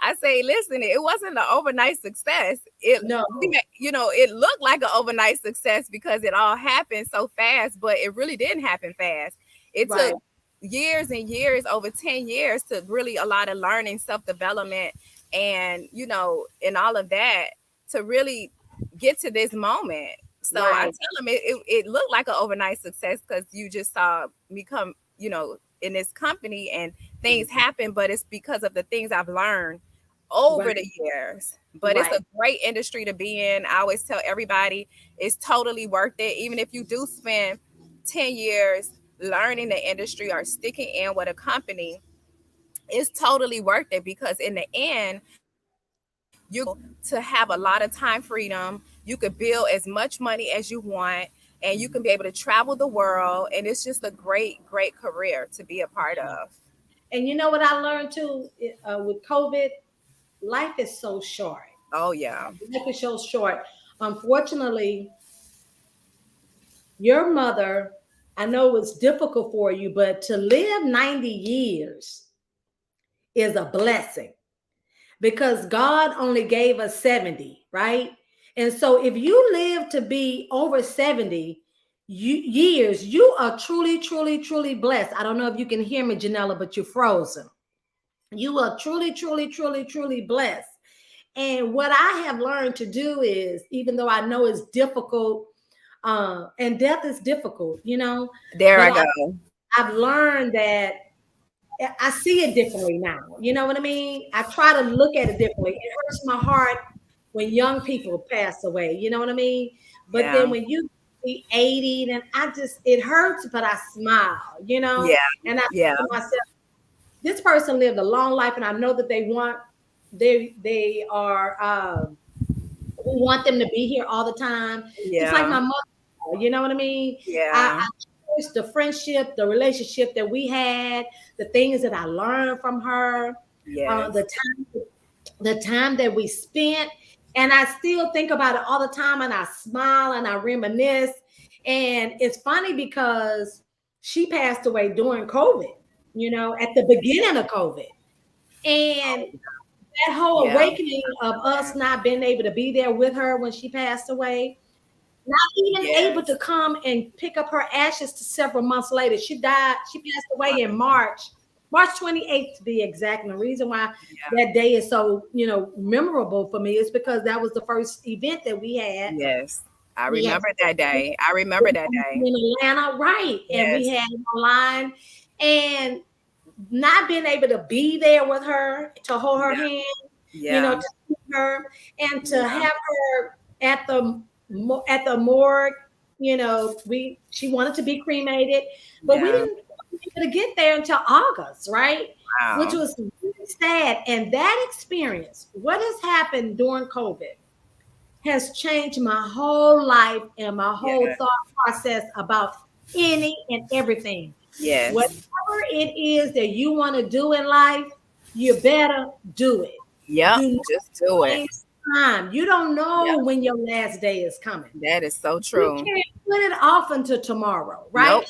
I say, listen, it wasn't an overnight success. It looked like an overnight success because it all happened so fast, but it really didn't happen fast. It took years and years, over 10 years, to really a lot of learning, self-development, and and all of that to really get to this moment. So I tell them it looked like an overnight success because you just saw me come, in this company and things happen, but it's because of the things I've learned over the years. But it's a great industry to be in. I always tell everybody it's totally worth it. Even if you do spend 10 years learning the industry or sticking in with a company, it's totally worth it, because in the end, you to have a lot of time freedom. You could build as much money as you want, and you can be able to travel the world. And it's just a great, great career to be a part of.
And you know what I learned too, with COVID, life is so short.
Oh, yeah.
Life is so short. Unfortunately, your mother, I know it's difficult for you, but to live 90 years is a blessing, because God only gave us 70, right? And so if you live to be over 70 years, you are truly, truly, truly blessed. I don't know if you can hear me, Janella, but you're frozen. You are truly, truly, truly, truly blessed. And what I have learned to do is, even though I know it's difficult, and death is difficult,
There I go.
I've learned that I see it differently now. You know what I mean? I try to look at it differently. It hurts my heart when young people pass away. You know what I mean? But then when you be 80, then it hurts, but I smile,
Yeah.
And I think to myself, this person lived a long life, and I know that we want them to be here all the time.
Yeah.
Just like my mother, you know what I mean?
Yeah.
I cherish the friendship, the relationship that we had, the things that I learned from her, the time that we spent. And I still think about it all the time, and I smile and I reminisce. And it's funny because she passed away during COVID, at the beginning of COVID. And that whole awakening of us not being able to be there with her when she passed away, not even able to come and pick up her ashes to several months later. She died. She passed away in March 28th to be exact. And the reason why that day is so, memorable for me is because that was the first event that we had.
Yes. I remember that day. I remember that day.
In Atlanta, right. Yes. And we had online, and not being able to be there with her, to hold her hand, to see her, and to have her at the morgue. She wanted to be cremated, but we didn't able to get there until August, right?
Wow.
Which was really sad. And that experience, what has happened during COVID, has changed my whole life and my whole thought process about any and everything.
Yes.
Whatever it is that you want to do in life, you better do it.
Yeah, just do it.
Time. You don't know when your last day is coming.
That is so true.
You can't put it off until tomorrow, right?
Nope.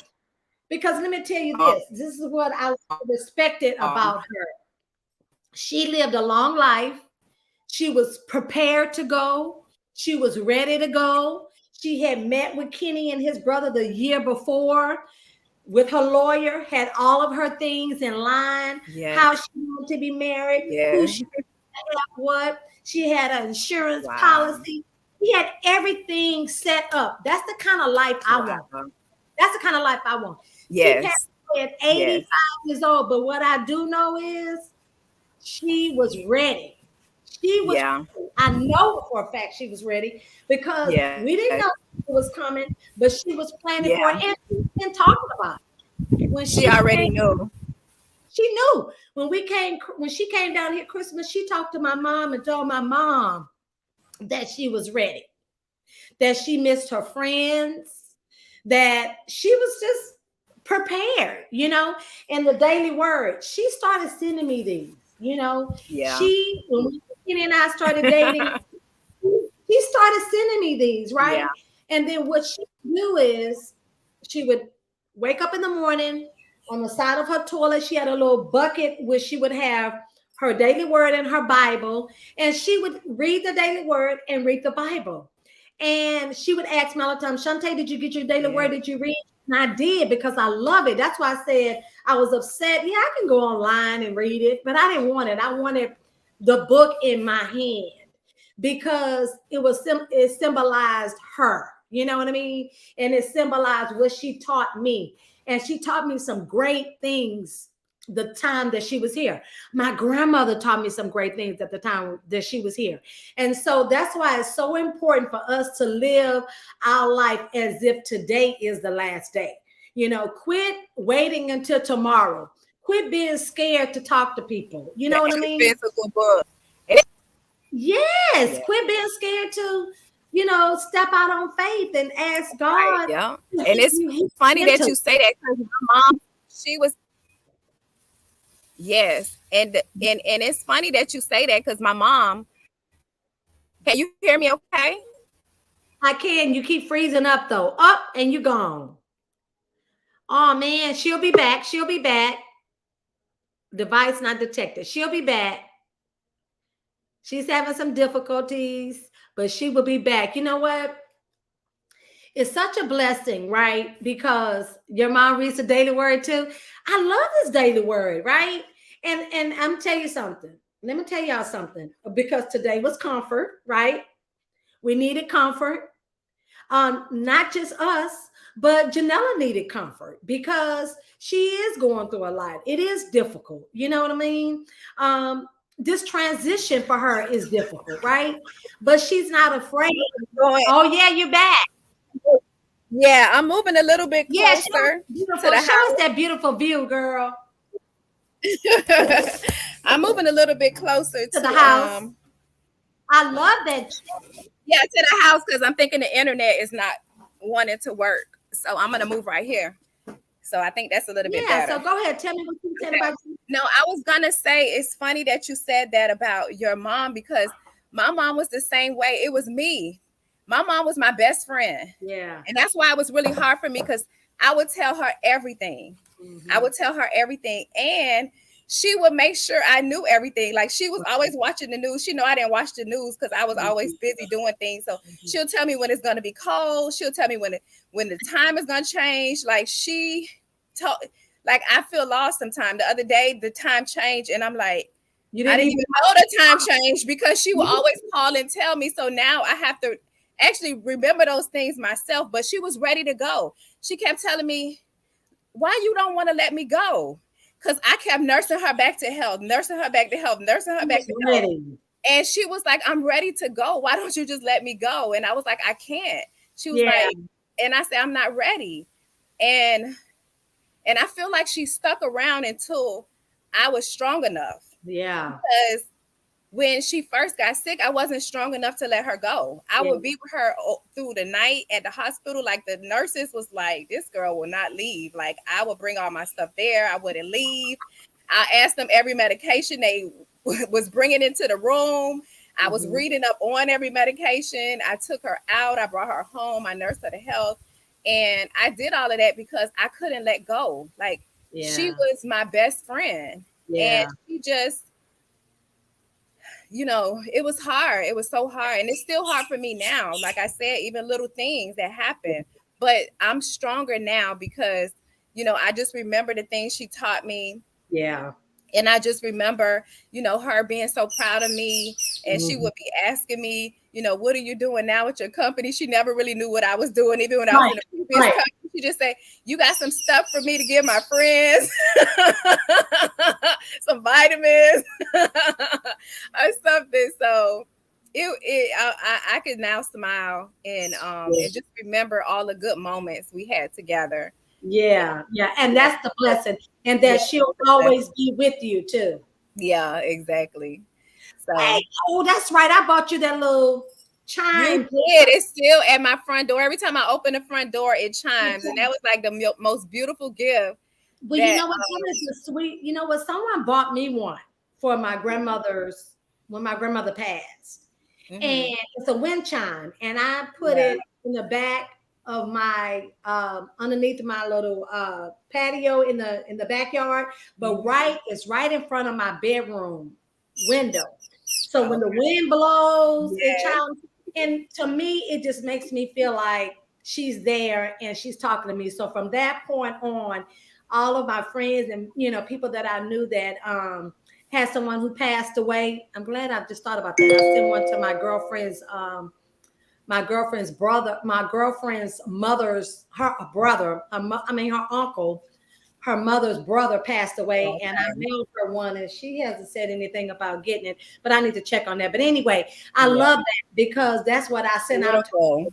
Because let me tell you this. This is what I respected about her. She lived a long life. She was prepared to go. She was ready to go. She had met with Kenny and his brother the year before with her lawyer, had all of her things in line, how she wanted to be married, who she had what. She had an insurance policy. She had everything set up. That's the kind of life I want. That's the kind of life I want.
Yes.
She passed away at 85 years old, but what I do know is she was ready. She was, I know for a fact she was ready because we didn't know it was coming, but she was planning for it and talking about it. When
she already knew.
She knew. When she came down here Christmas, she talked to my mom and told my mom that she was ready, that she missed her friends, that she was just prepared, and the daily word. She started sending me these, when Kenny and I started dating, she started sending me these, right? Yeah. And then what she would do is she would wake up in the morning on the side of her toilet. She had a little bucket where she would have her daily word and her Bible, and she would read the daily word and read the Bible. And she would ask me all the time, Chante, did you get your daily word? Did you read? And I did, because I love it. That's why I said I was upset. Yeah, I can go online and read it, but I didn't want it. I wanted the book in my hand because it symbolized her. You know what I mean? And it symbolized what she taught me. And she taught me some great things the time that she was here. My grandmother taught me some great things at the time that she was here. And so that's why it's so important for us to live our life as if today is the last day. Quit waiting until tomorrow. Quit being scared to talk to people. You know what I mean?
Physical book.
Yes. Quit being scared to, step out on faith and ask God.
Right, and it's funny that you say that, because my mom, she was. Yes, and it's funny that you say that, because my mom. Can you hear me? Okay.
I can. You keep freezing up though. Up and you gone. Oh man, she'll be back. She'll be back. Device not detected. She'll be back. She's having some difficulties, but she will be back. You know what? It's such a blessing, right? Because your mom reads the daily word too. I love this daily word, right? And I'm telling you something. Let me tell y'all something. Because today was comfort, right? We needed comfort. Not just us, but Janella needed comfort because she is going through a lot. It is difficult. You know what I mean? This transition for her is difficult, right? But she's not afraid. Oh yeah, you're back.
Yeah, I'm moving a little bit closer to the house.
Show us that beautiful view, girl.
I'm moving a little bit closer
to the house. I love that.
Yeah, to the house, because I'm thinking the internet is not wanting to work. So I'm going to move right here. So I think that's a little bit better.
So go ahead. Tell me what you said about you.
No, I was going to say, it's funny that you said that about your mom, because my mom was the same way. It was me. My mom was my best friend.
Yeah.
And that's why it was really hard for me, because I would tell her everything. Mm-hmm. I would tell her everything. And she would make sure I knew everything. Like she was always watching the news. She know I didn't watch the news because I was always busy doing things. So she'll tell me when it's gonna be cold. She'll tell me when the time is gonna change. Like she told, like I feel lost sometimes. The other day the time changed, and I'm like, I didn't even know the time changed because she would always call and tell me. So now I have to actually remember those things myself. But she was ready to go. She kept telling me, why you don't want to let me go? Because I kept nursing her back to health, nursing her back to health, nursing her back to health. And she was like, I'm ready to go. Why don't you just let me go? And I was like, I can't. She was like, and I said, I'm not ready. And I feel like she stuck around until I was strong enough.
Yeah.
Because when she first got sick, I wasn't strong enough to let her go. I would be with her through the night at the hospital. Like the nurses was like, this girl will not leave. Like I would bring all my stuff there. I wouldn't leave. I asked them every medication they was bringing into the room. I was reading up on every medication. I took her out. I brought her home. I nursed her to health. And I did all of that because I couldn't let go. Like she was my best friend. And she just, you know, it was hard. It was so hard. And it's still hard for me now. Like I said, even little things that happen. But I'm stronger now because, you know, I just remember the things she taught me.
Yeah.
And I just remember, you know, her being so proud of me. And she would be asking me, you know, what are you doing now with your company? She never really knew what I was doing, even when I was in the previous company. She just say, you got some stuff for me to give my friends, some vitamins or something. So I could now smile and just remember all the good moments we had together.
Yeah. And that's the blessing. And that she'll always be with you too.
Yeah, exactly. So
hey, oh, that's right. I bought you that little chime.
You did. It's still at my front door. Every time I open the front door, it chimes. And that was like the most beautiful gift.
Well, you know what? That is a sweet, you know what? Someone bought me one for my grandmother's when my grandmother passed. And it's a wind chime. And I put it in the back of my underneath my little patio in the backyard, but it's right in front of my bedroom window. So when the wind blows, it chimes. And to me, it just makes me feel like she's there and she's talking to me. So from that point on, all of my friends and, you know, people that I knew that had someone who passed away. I'm glad I've just thought about that. I sent one to my girlfriend's brother, my girlfriend's mother's, her brother, her uncle, her mother's brother passed away, and I mailed her one, and she hasn't said anything about getting it, but I need to check on that. But anyway, I love that because that's what I sent out to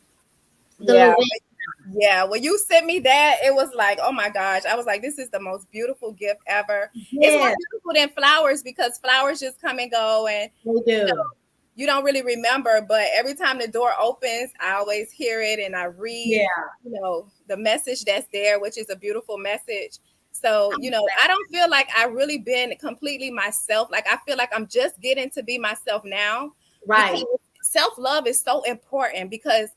when you sent me that, it was like, oh my gosh. I was like, this is the most beautiful gift ever. It's more beautiful than flowers because flowers just come and go and you don't really remember, but every time the door opens, I always hear it and I read, you know, the message that's there, which is a beautiful message. So, you know, I don't feel like I really been completely myself. Like I feel like I'm just getting to be myself now.
Right.
Self-love is so important because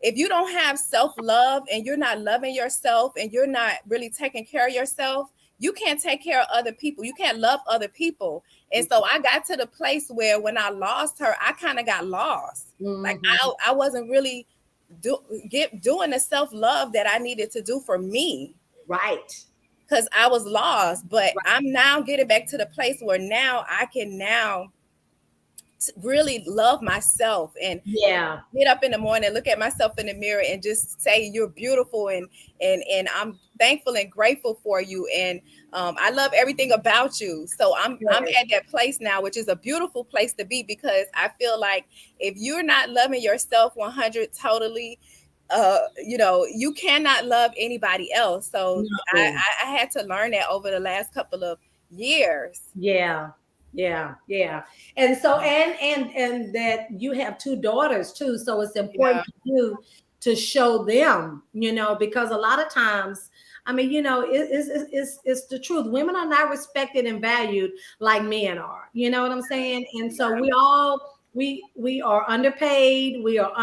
if you don't have self-love and you're not loving yourself and you're not really taking care of yourself, you can't take care of other people. You can't love other people. And so I got to the place where when I lost her, I kind of got lost. Like I wasn't really doing the self-love that I needed to do for me.
Right.
Because I was lost. But I'm now getting back to the place where now I can really love myself and get up in the morning, look at myself in the mirror and just say you're beautiful and I'm thankful and grateful for you and I love everything about you. So I'm at that place now, which is a beautiful place to be because I feel like if you're not loving yourself 100 totally, you know, you cannot love anybody else. So I had to learn that over the last couple of years.
And so and that you have two daughters too, so it's important for you to show them, you know, because a lot of times, I mean, you know, it's the truth. Women are not respected and valued like men are, you know what I'm saying? And so we are underpaid, we are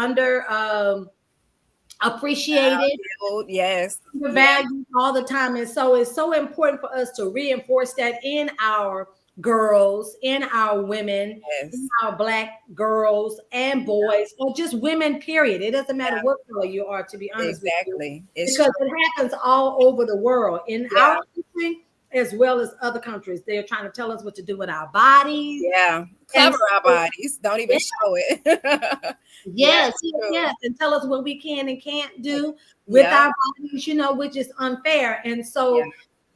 appreciated,
yes,
the value all the time. And so it's so important for us to reinforce that in our girls, in our women, in
yes,
our Black girls and boys, or just women, period. It doesn't matter what color you are, to be honest with you,
exactly. It's
because
true.
it happens all over the world, in our
Yeah,
country as well as other countries. They're trying to tell us what to do with our bodies.
yeah.
And
Cover our
so,
bodies. Don't even
yeah,
show it. Yeah,
yes,
it's
yes,
true.
yes, and tell us what we can and can't do with
Yeah,
our bodies, which is unfair. And
yeah,
so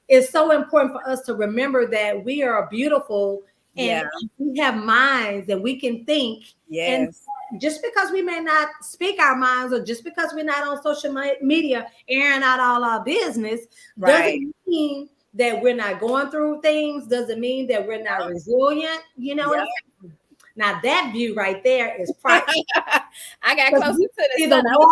it's so important for us to remember that we are beautiful, and
yeah.
we have minds and we can think. And
Yes.
just because we may not speak our minds, or just because we're not on social media airing out all our business,
Right.
doesn't mean that we're not going through things, doesn't mean that we're not resilient. You know what I'm
Yeah.
saying? Now that view right there is priceless.
I got
Because
closer
you
to the
see the
sun.
water.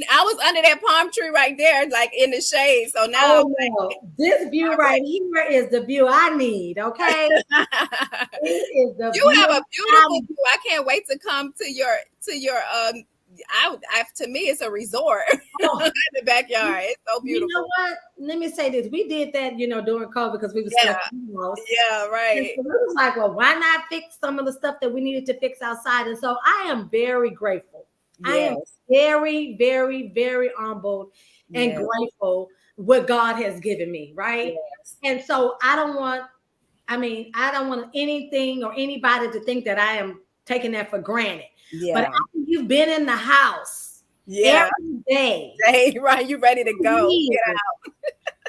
I was under that palm tree right there, like in the shade. So now
Oh no, this view right here is the view I need. Okay, it is the
you have
view
a beautiful view. I can't wait to come to your to me it's a resort in
oh,
the backyard. It's so
you know
beautiful.
what? Let me say this. We did that, during COVID, because we were
Yeah.
stuck in the house.
Yeah,
And
right.
so we was like, well, why not fix some of the stuff that we needed to fix outside? And so I am very grateful. I am
Yes.
very, very, very humbled and
Yes.
grateful what God has given me, right?
Yes.
And so I don't want anything or anybody to think that I am taking that for granted. But
Yeah.
after you've been in the house
Yeah.
every day,
Hey, right. You ready to go. Get out.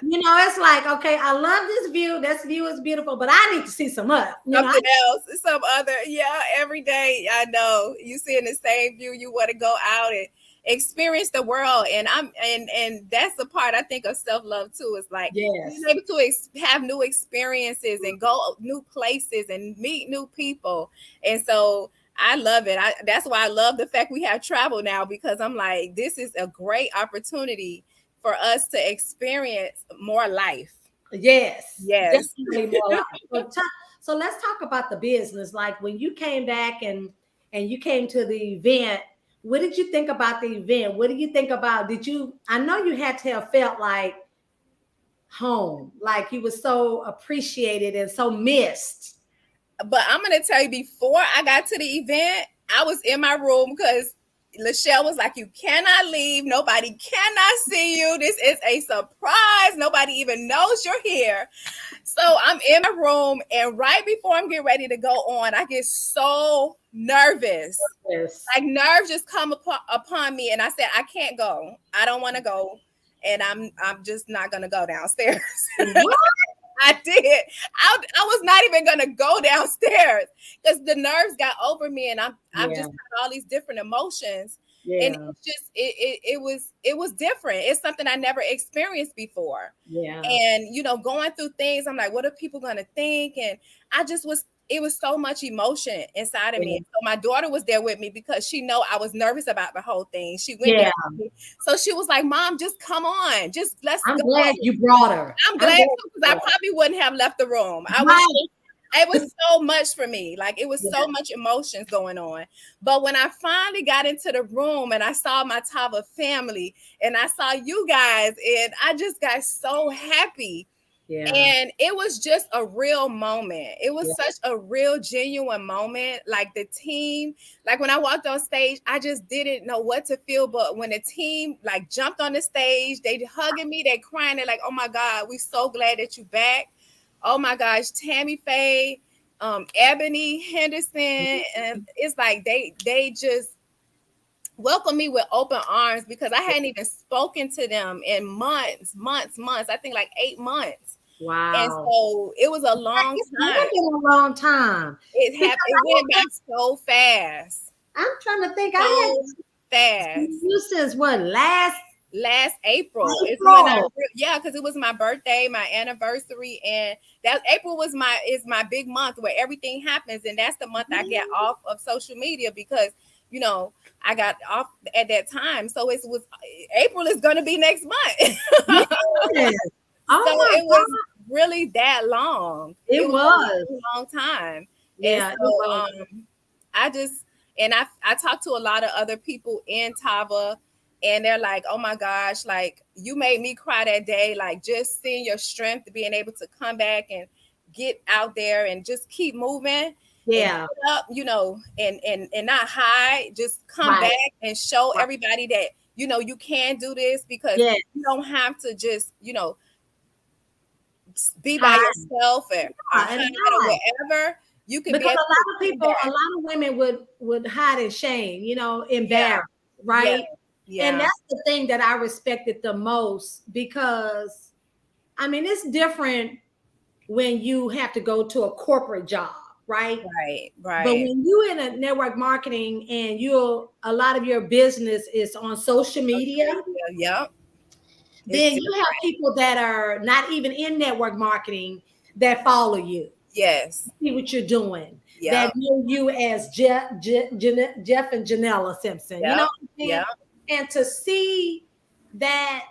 it's like, okay, I love this view. This view is beautiful, but I need to see some up.
Something else, some other, yeah, every day. I know you seeing the same view. You want to go out and experience the world, and that's the part I think of self-love too. Is like being
Yes.
able to have new experiences and go new places and meet new people. And so I love it. That's why I love the fact we have travel now, because I'm like, this is a great opportunity for us to experience more life.
Yes,
Yes.
definitely more life. So let's talk about the business. Like when you came back and you came to the event, what did you think about the event? What did you think about? I know you had to have felt like home, like you were so appreciated and so missed.
But I'm gonna tell you, before I got to the event, I was in my room because Lachelle was like, "You cannot leave. Nobody cannot see you. This is a surprise. Nobody even knows you're here." So I'm in my room, and right before I'm getting ready to go on, I get so nervous.
Yes.
Like nerves just come upon me, and I said, "I can't go. I don't want to go, and I'm just not gonna go downstairs."
What?
I did. I was not even gonna go downstairs because the nerves got over me, and I've
Yeah.
just had all these different emotions, and
Yeah.
it's just it was different. It's something I never experienced before,
Yeah.
and going through things, I'm like, what are people gonna think? And I just was. It was so much emotion inside of me.
Yeah.
So my daughter was there with me because she know I was nervous about the whole thing. She went there
Yeah.
with me. So she was like, "Mom, just come on. Just let's
I'm
go."
glad you brought her.
I'm
I'm
glad
glad
too,
you
because I
brought her.
probably wouldn't have left the room.
Right.
It was so much for me. Like it was
Yeah.
so much emotions going on. But when I finally got into the room and I saw my Tava family and I saw you guys, and I just got so happy.
Yeah.
And it was just a real moment. It was
Yeah.
such a real, genuine moment. Like the team, like when I walked on stage, I just didn't know what to feel. But when the team like jumped on the stage, they hugging me, they crying, they're like, "Oh my God, we so glad that you back." Oh my gosh, Tammy Faye, Ebony Henderson, and it's like they just welcomed me with open arms because I hadn't even spoken to them in months. I think like 8 months. And
Wow.
so it was a long
It's
time.
been a long time.
It
Because
happened. It went by so fast,
I'm trying to think. I
so
had
fast.
you since what,
Last April is when
April?
because it was my birthday, my anniversary, and that April is my big month where everything happens, and that's the month I get off of social media because I got off at that time. So it was April is going to be next month.
Yes.
So
Oh my
it was
God.
really that long.
It
It was a
was.
long, long time. And
Yeah, it
so
was.
I just I talked to a lot of other people in Tava, and they're like, oh my gosh, like you made me cry that day. Like just seeing your strength, being able to come back and get out there and just keep moving and
Yeah.
get up, and not hide, just come back and show everybody that, you can do this, because you don't have to just, be by yourself or hide or whatever. You can
because
be able
a lot of women would hide in shame, embarrassed, right?
Yeah.
And that's the thing that I respected the most, because I mean, it's different when you have to go to a corporate job, right?
Right.
But when you're in a network marketing and a lot of your business is on social media,
yep.
Then you have people that are not even in network marketing that follow you.
Yes.
See what you're doing. That know you as Jeff and Janella Simpson. You know what I'm saying? And to see that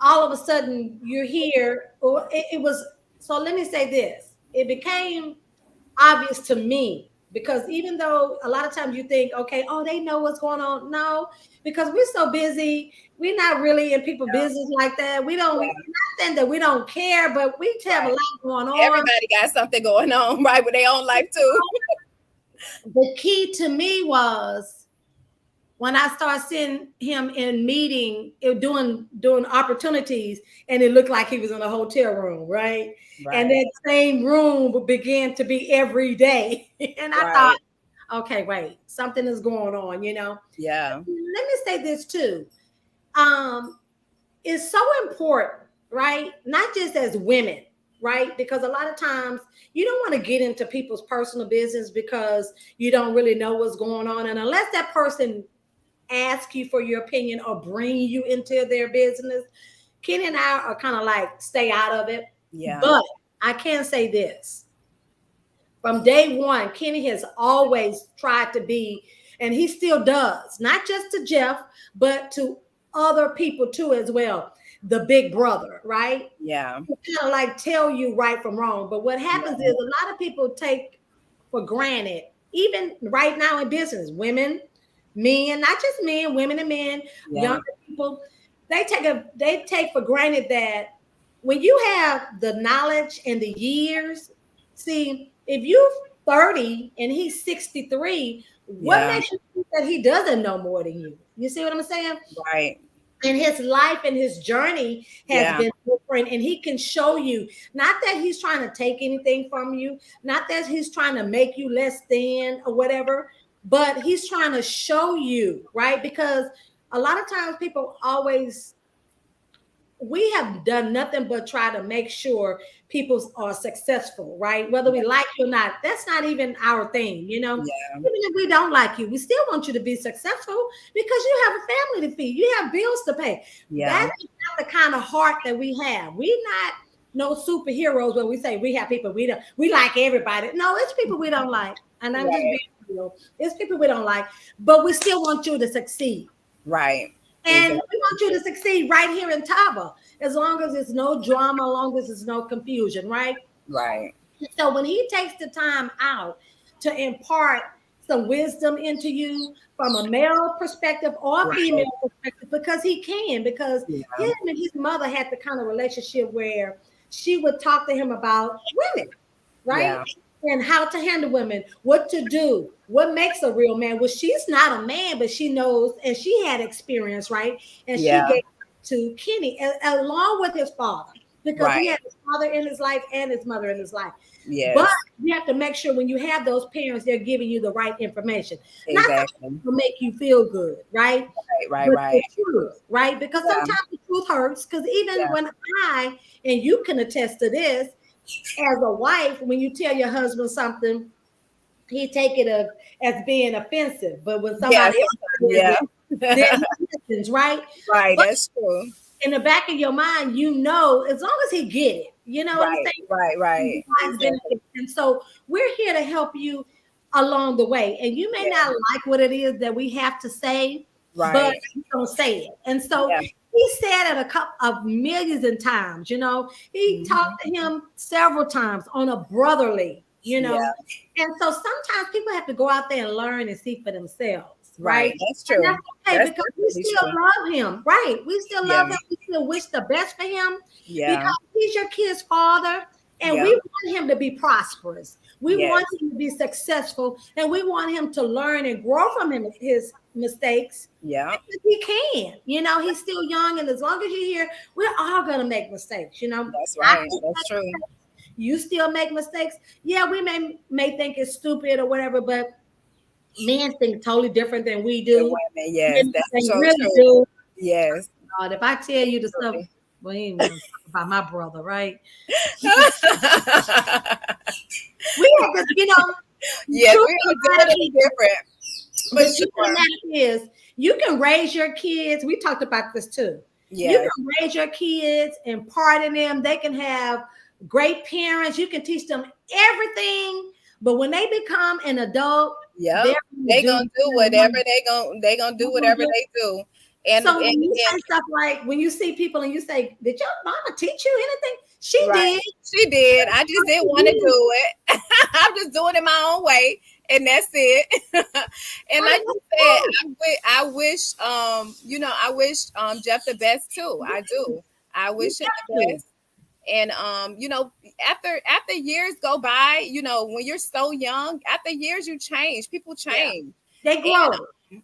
all of a sudden you're here, or it was, so let me say this. It became obvious to me, because even though a lot of times you think, okay, oh, they know what's going on. No, because we're so busy. We're not really in people's business like that. We don't, not saying that we don't care, but we have a lot going on.
Everybody got something going on, right, with their own life too.
The key to me was when I started seeing him in meeting, doing opportunities, and it looked like he was in a hotel room, right? And that same room began to be every day. And I thought, okay, wait, something is going on,
Yeah.
Let me say this too. It's so important, right? Not just as women, right? Because a lot of times you don't want to get into people's personal business because you don't really know what's going on. And unless that person ask you for your opinion or bring you into their business, Kenny and I are kind of like, stay out of it.
Yeah.
But I can say this. From day one, Kenny has always tried to be, and he still does, not just to Jeff, but to other people too as well, the big brother, right?
Yeah.
Kind of like tell you right from wrong. But what happens is a lot of people take for granted, even right now in business, women, men, not just men, women and men, younger people, they take for granted that when you have the knowledge and the years, see, if you're 30 and he's 63, what makes you think that he doesn't know more than you? You see what I'm saying?
Right.
And his life and his journey has been different, and he can show you, not that he's trying to take anything from you, not that he's trying to make you less than or whatever, but he's trying to show you, right? Because a lot of times people always, we have done nothing but try to make sure people are successful, right? Whether we like you or not, that's not even our thing, Even if we don't like you, we still want you to be successful because you have a family to feed, you have bills to pay. That is not the kind of heart that we have. We're not no superheroes where we say we have people we like everybody. No, it's people we don't like. And I'm just being real. It's people we don't like, but we still want you to succeed.
Right.
And we want you to succeed right here in Tava, as long as there's no drama, as long as there's no confusion, right?
Right.
So when he takes the time out to impart some wisdom into you from a male perspective or female perspective, because he can, because him and his mother had the kind of relationship where she would talk to him about women, right? Yeah. And how to handle women, what to do, what makes a real man. Well, she's not a man, but she knows, and she had experience, right? And she gave to Kenny along with his father, because he had his father in his life and his mother in his life. Yes. But you have to make sure when you have those parents, they're giving you the right information. Exactly. Not to make you feel good, right? Right. Truth, right? Because sometimes the truth hurts. Because even when and you can attest to this, as a wife, when you tell your husband something, he take it as being offensive. But when somebody else then he listens, right?
Right, but that's true.
In the back of your mind, as long as he get it, you know what I'm saying? Right. Exactly. And so we're here to help you along the way. And you may not like what it is that we have to say, but you don't say it. And so he said it a couple of millions of times, he talked to him several times on a brotherly, and so sometimes people have to go out there and learn and see for themselves. right?
That's true.
And that's okay
That's
because we still
true.
love him, right? We still
Yeah.
love him. We still wish the best for him
Yeah.
because he's your kid's father. And we
Yeah.
want him to be prosperous. We
Yes.
want him to be successful. And we want him to learn and grow from his mistakes.
Yeah.
Because he can. You know, he's still young. And as long as you're here, we're all going to make mistakes. You know,
That's right. That's true.
You still make mistakes. Yeah, we may think it's stupid or whatever, but men think totally different than we do.
Women, yes, that's so
really
true.
do.
Yes.
God, if I tell you the stuff, well, you ain't gonna talk about my brother, right? We have to, you know.
Yes, we are totally different.
But the is, you can raise your kids. We talked about this too.
Yeah.
You can raise your kids, impart in them. They can have great parents. You can teach them everything. But when they become an adult,
they're gonna do whatever they gonna do whatever they do. And
so when you say stuff like when you see people and you say, "Did your mama teach you anything?" She did.
She did. I just didn't want to do it. I'm just doing it my own way, and that's it. And like you said, I wish I wish Jeff the best too. I do. I wish him the best. And after years go by, when you're so young, after years you change. People change.
Yeah. They grow.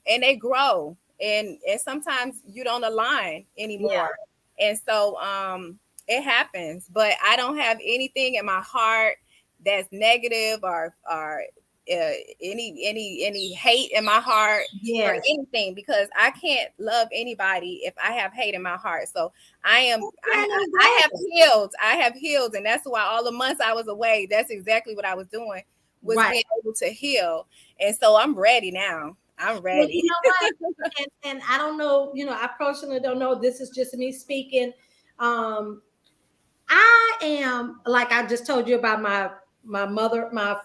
And they grow. And sometimes you don't align anymore. Yeah. And so it happens. But I don't have anything in my heart that's negative or any hate in my heart or anything, because I can't love anybody if I have hate in my heart. So I have healed, and that's why all the months I was away, that's exactly what I was doing, was being able to heal. And so I'm ready now. I'm ready.
Well, you know what? and I don't know, I personally don't know. This is just me speaking. I am, like I just told you about my mother, my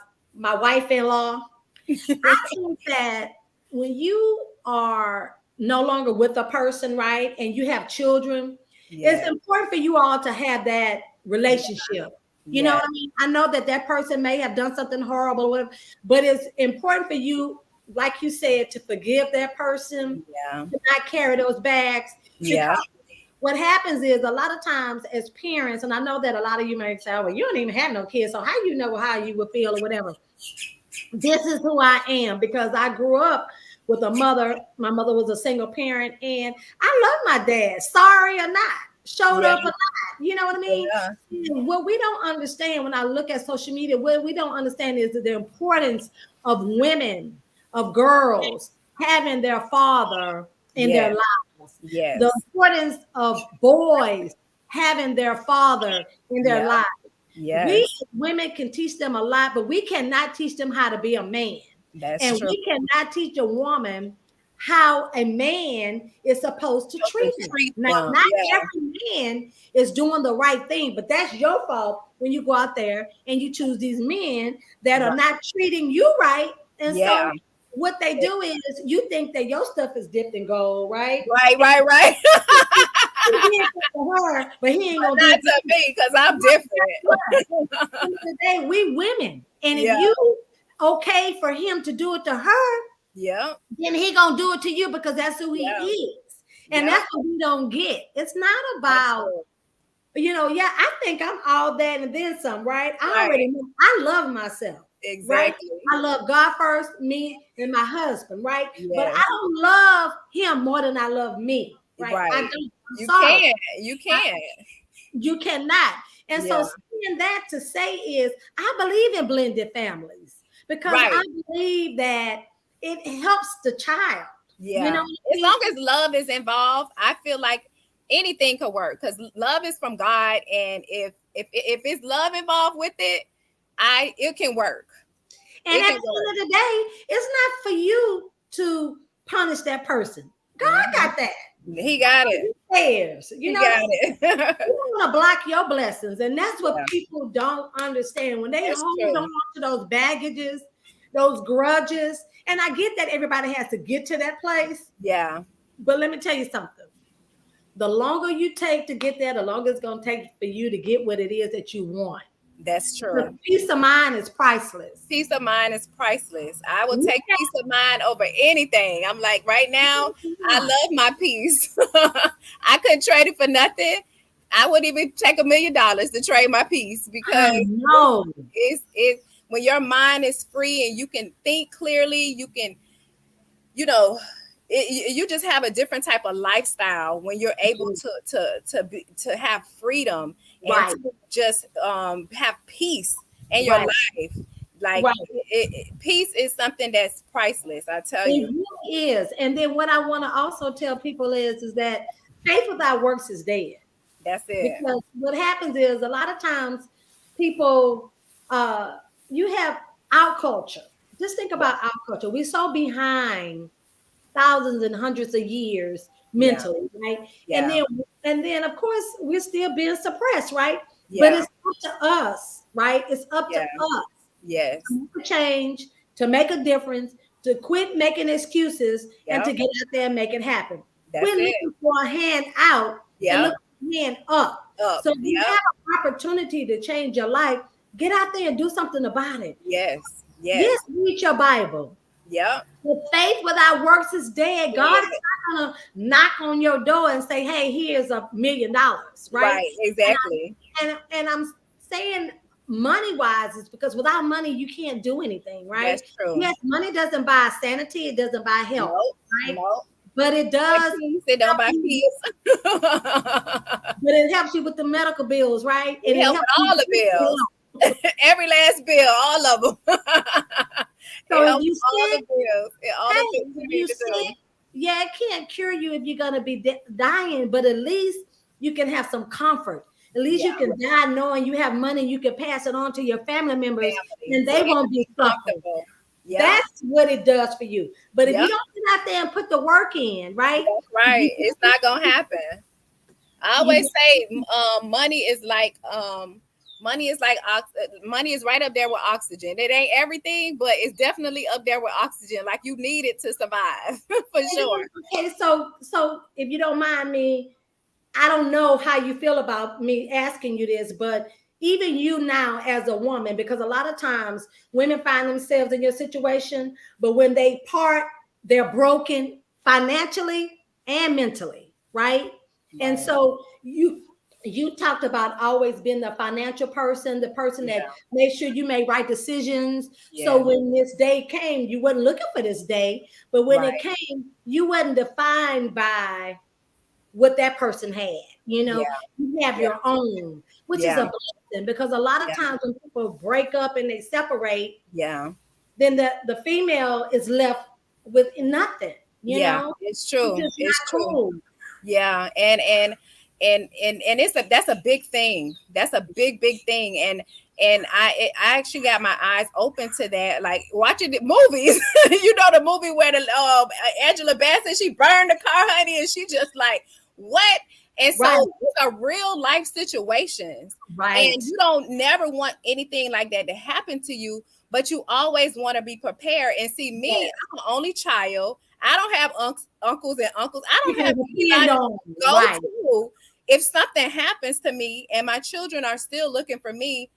wife-in-law. I think that when you are no longer with a person, right, and you have children, it's important for you all to have that relationship. You know what I mean? I know that person may have done something horrible or whatever, but it's important for you, like you said, to forgive that person, to not carry those bags. Because what happens is a lot of times as parents, and I know that a lot of you may say, "Oh, well, you don't even have no kids, so how you know how you would feel or whatever?" This is who I am, because I grew up with a mother. My mother was a single parent, and I love my dad. Sorry or not, showed up or not. You know what I mean? Yeah. What we don't understand when I look at social media, what we don't understand is the importance of women, of girls having their father in their lives. Yes. The importance of boys having their father in their lives. Yes. We women can teach them a lot, but we cannot teach them how to be a man. That's true. We cannot teach a woman how a man is supposed to treat them. Now, not every man is doing the right thing, but that's your fault when you go out there and you choose these men that are not treating you right. And so what they do is, you think that your stuff is dipped in gold, right?
Right.
For her, but he ain't gonna do
it to me because I'm different.
Today we women, and if you okay for him to do it to her, then he gonna do it to you, because that's who he is, and that's what we don't get. It's not about, I think I'm all that and then some, right? I already know. I love myself. Exactly. Right? I love God first, me, and my husband, right? Yes. But I don't love him more than I love me, right? I don't.
You can't.
You cannot. And so saying that to say is, I believe in blended families, because I believe that it helps the child. Yeah.
As long as love is involved, I feel like anything could work, because love is from God, and if it's love involved with it, it can work.
And at the end of the day, it's not for you to punish that person. God got that.
He got it.
He cares. You got it. You want to block your blessings, and that's what people don't understand when they hold on to those baggages, those grudges. And I get that everybody has to get to that place. Yeah. But let me tell you something. The longer you take to get there, the longer it's going to take for you to get what it is that you want.
That's true.
Peace of mind is priceless.
Peace of mind is priceless. I will take peace of mind over anything. I'm like, right now, I love my peace. I couldn't trade it for nothing. I wouldn't even take $1 million to trade my peace, because
no,
it's when your mind is free and you can think clearly, you can, you know, you just have a different type of lifestyle when you're able to have freedom and to just have peace in your life. Like peace is something that's priceless, I tell you.
It really is. And then what I want to also tell people is that faith without works is dead.
That's it.
Because what happens is a lot of times people, you have our culture. Just think about our culture. We're so behind thousands and hundreds of years mentally, right? Yeah. And then of course we're still being suppressed, right? Yeah. But it's up to us, right? It's up to us.
Yes.
To change, to make a difference, to quit making excuses, and to get out there and make it happen. We're looking for a hand out and look for a hand up. So if you have an opportunity to change your life, get out there and do something about it.
Yes.
Yes, read your Bible.
Yeah.
The faith without works is dead. God is not gonna knock on your door and say, "Hey, here's $1 million," right?
Right, exactly.
And I'm saying money-wise is because without money you can't do anything, right?
That's true.
Yes, money doesn't buy sanity, it doesn't buy health, right?
Nope.
But it does.
It don't buy peace.
But it helps you with the medical bills, right?
It helps all the bills. Every last bill, all of them.
So if you
sick,
it can't cure you if you're gonna be dying, but at least you can have some comfort. At least you can die knowing you have money. You can pass it on to your family members, and they won't be comfortable. Yeah. That's what it does for you. But if you don't get out there and put the work in, right?
That's right. It's not gonna happen. I always say, money is like money is right up there with oxygen. It ain't everything, but it's definitely up there with oxygen. Like you need it to survive for sure.
Okay, so if you don't mind me, I don't know how you feel about me asking you this, but even you now as a woman, because a lot of times women find themselves in your situation, but when they part, they're broken financially and mentally, right? And so you talked about always being the financial person, the person that made sure you made right decisions. So when this day came, you wasn't looking for this day, but when it came, you wasn't defined by what that person had. You have your own, which is a blessing, because a lot of times when people break up and they separate, then the female is left with nothing. You know,
it's true. It's true. Cool. Yeah, and that's a big thing. That's a big thing. And I actually got my eyes open to that, like watching the movies. The movie where the Angela Bassett, she burned the car, honey, and she just like, what? And so these are real life situations, right? And you don't never want anything like that to happen to you, but you always want to be prepared. And see, me, I'm the only child. I don't have uncles and uncles. I don't have anybody to go to if something happens to me, and my children are still looking for me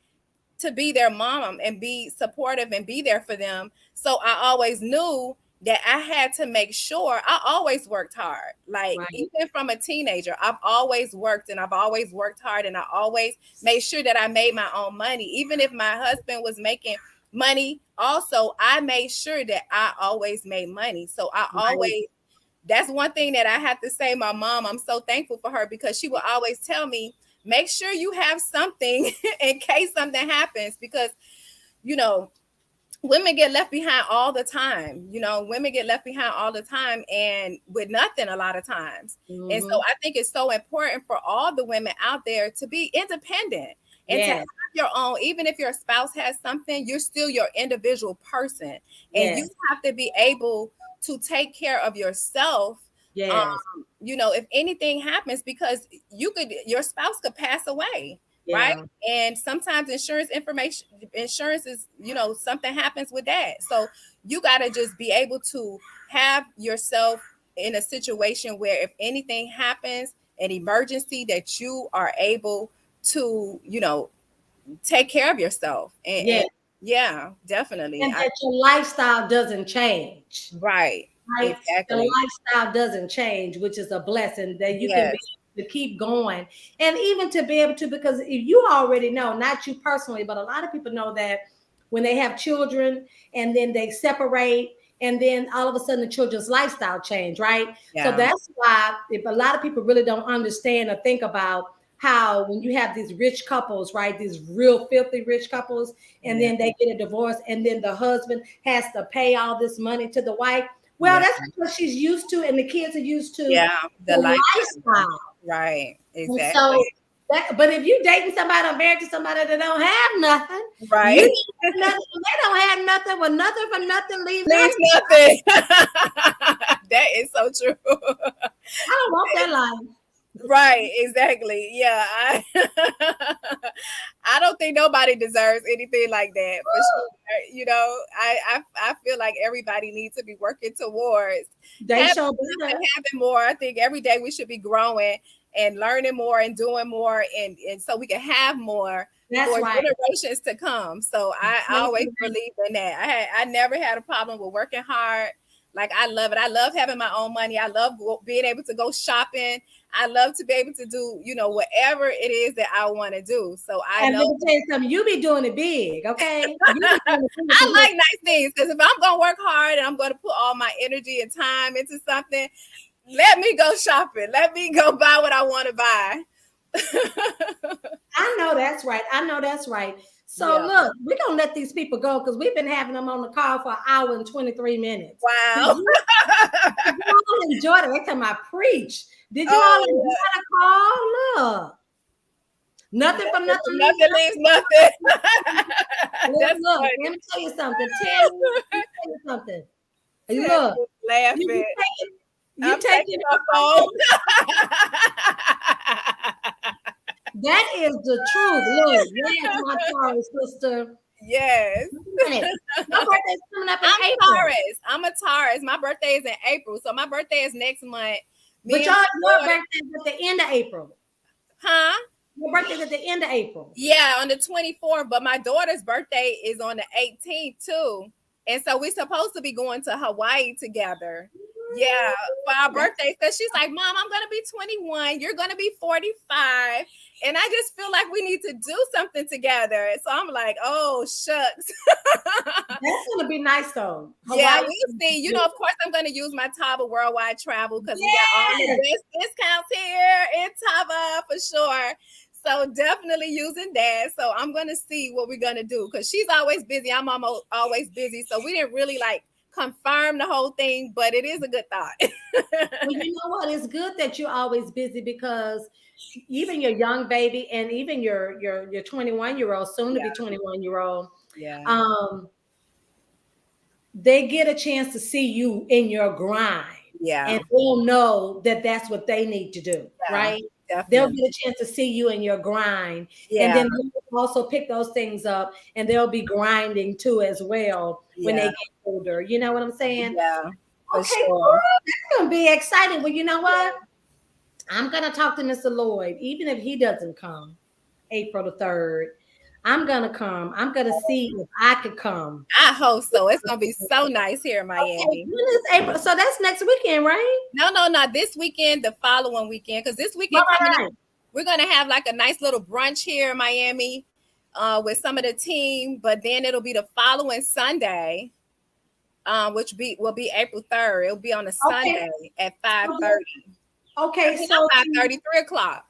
to be their mom and be supportive and be there for them. So I always knew that I had to make sure. I always worked hard. Like even from a teenager, I've always worked, and I've always worked hard, and I always made sure that I made my own money. Even if my husband was making money, also I made sure that I always made money. So I always, that's one thing that I have to say. My mom, I'm so thankful for her, because she will always tell me, make sure you have something in case something happens, because women get left behind all the time. Women get left behind all the time, and with nothing a lot of times. And so I think it's so important for all the women out there to be independent and to have your own. Even if your spouse has something, you're still your individual person, and you have to be able to take care of yourself. If anything happens, because your spouse could pass away. Right. And sometimes insurance is, something happens with that. So you got to just be able to have yourself in a situation where if anything happens, an emergency, that you are able to, take care of yourself. And yeah, definitely.
And that your lifestyle doesn't change.
Right.
Right?
Exactly.
The lifestyle doesn't change, which is a blessing that you can be able to keep going. And even to be able to, because if you already know, not you personally, but a lot of people know that when they have children and then they separate, and then all of a sudden the children's lifestyle change, right?
Yeah.
So that's why if a lot of people really don't understand or think about how when you have these rich couples, right, these real filthy rich couples, and then they get a divorce, and then the husband has to pay all this money to the wife. Well, that's what she's used to, and the kids are used to.
Yeah, the
lifestyle.
Right, exactly.
And so, but if you dating somebody or married to somebody that don't have nothing,
right?
You nothing, they don't have nothing. Well, nothing for nothing leaves
nothing. That is so true.
I don't want that life.
Right, exactly. Yeah, I don't think nobody deserves anything like that. For sure. You know, I feel like everybody needs to be working towards having more. I think every day we should be growing and learning more and doing more, and so we can have more for generations to come. So I always believe in that. I never had a problem with working hard. Like, I love it. I love having my own money. I love being able to go shopping. I love to be able to do, you know, whatever it is that I want to do. So I know.
Let me tell you something. You be doing it big, okay?
I like nice things, because if I'm going to work hard and I'm going to put all my energy and time into something, let me go shopping. Let me go buy what I want to buy.
I know that's right. I know that's right. So look, we're going to let these people go because we've been having them on the call for an hour and 23 minutes.
Wow.
You all enjoyed it. Every time I preach. Did you all enjoy the call? Look. Nothing from nothing.
Nothing leaves nothing.
Look, let me tell you something. Let me tell you something. Look.
Laughing.
You taking your phone. That is the truth. Look, yes, my Taurus sister.
Yes.
My birthday's coming up in April.
Taurus. I'm a Taurus. My birthday is in April, so my birthday is next month.
But your birthday is at the end of April.
Huh?
Your birthday is at the end of April.
Yeah, on the 24th. But my daughter's birthday is on the 18th too. And so we're supposed to be going to Hawaii together. Yeah, for our birthday. So she's like, Mom, I'm going to be 21. You're going to be 45. And I just feel like we need to do something together. So I'm like, oh, shucks.
That's going to be nice, though.
Yeah, we'll see. You know, of course, I'm going to use my Tava Worldwide Travel because we got all the best discounts here in Tava for sure. So definitely using that. So I'm going to see what we're going to do because she's always busy. I'm always busy. So we didn't really confirm the whole thing, but it is a good thought.
Well, you know what? It's good that you're always busy because even your young baby and even your 21-year-old, soon to be 21-year-old, they get a chance to see you in your grind.
Yeah.
And they'll know that that's what they need to do, right? Definitely. They'll get a chance to see you in your grind. Yeah. And then they'll also pick those things up and they'll be grinding too as well when they get older. You know what I'm saying?
Yeah.
Okay, sure. That's going to be exciting. Well, you know what? I'm going to talk to Mr. Lloyd, even if he doesn't come April the 3rd. I'm going to come. I'm going to see if I could come.
I hope so. It's going to be so nice here in Miami.
Okay, when is April? So that's next weekend, right?
No, not this weekend, the following weekend. Because this weekend, we're going to have a nice little brunch here in Miami with some of the team. But then it'll be the following Sunday, which will be April 3rd. It'll be on a Sunday at 5:30.
Okay, so
5:30, 3 o'clock.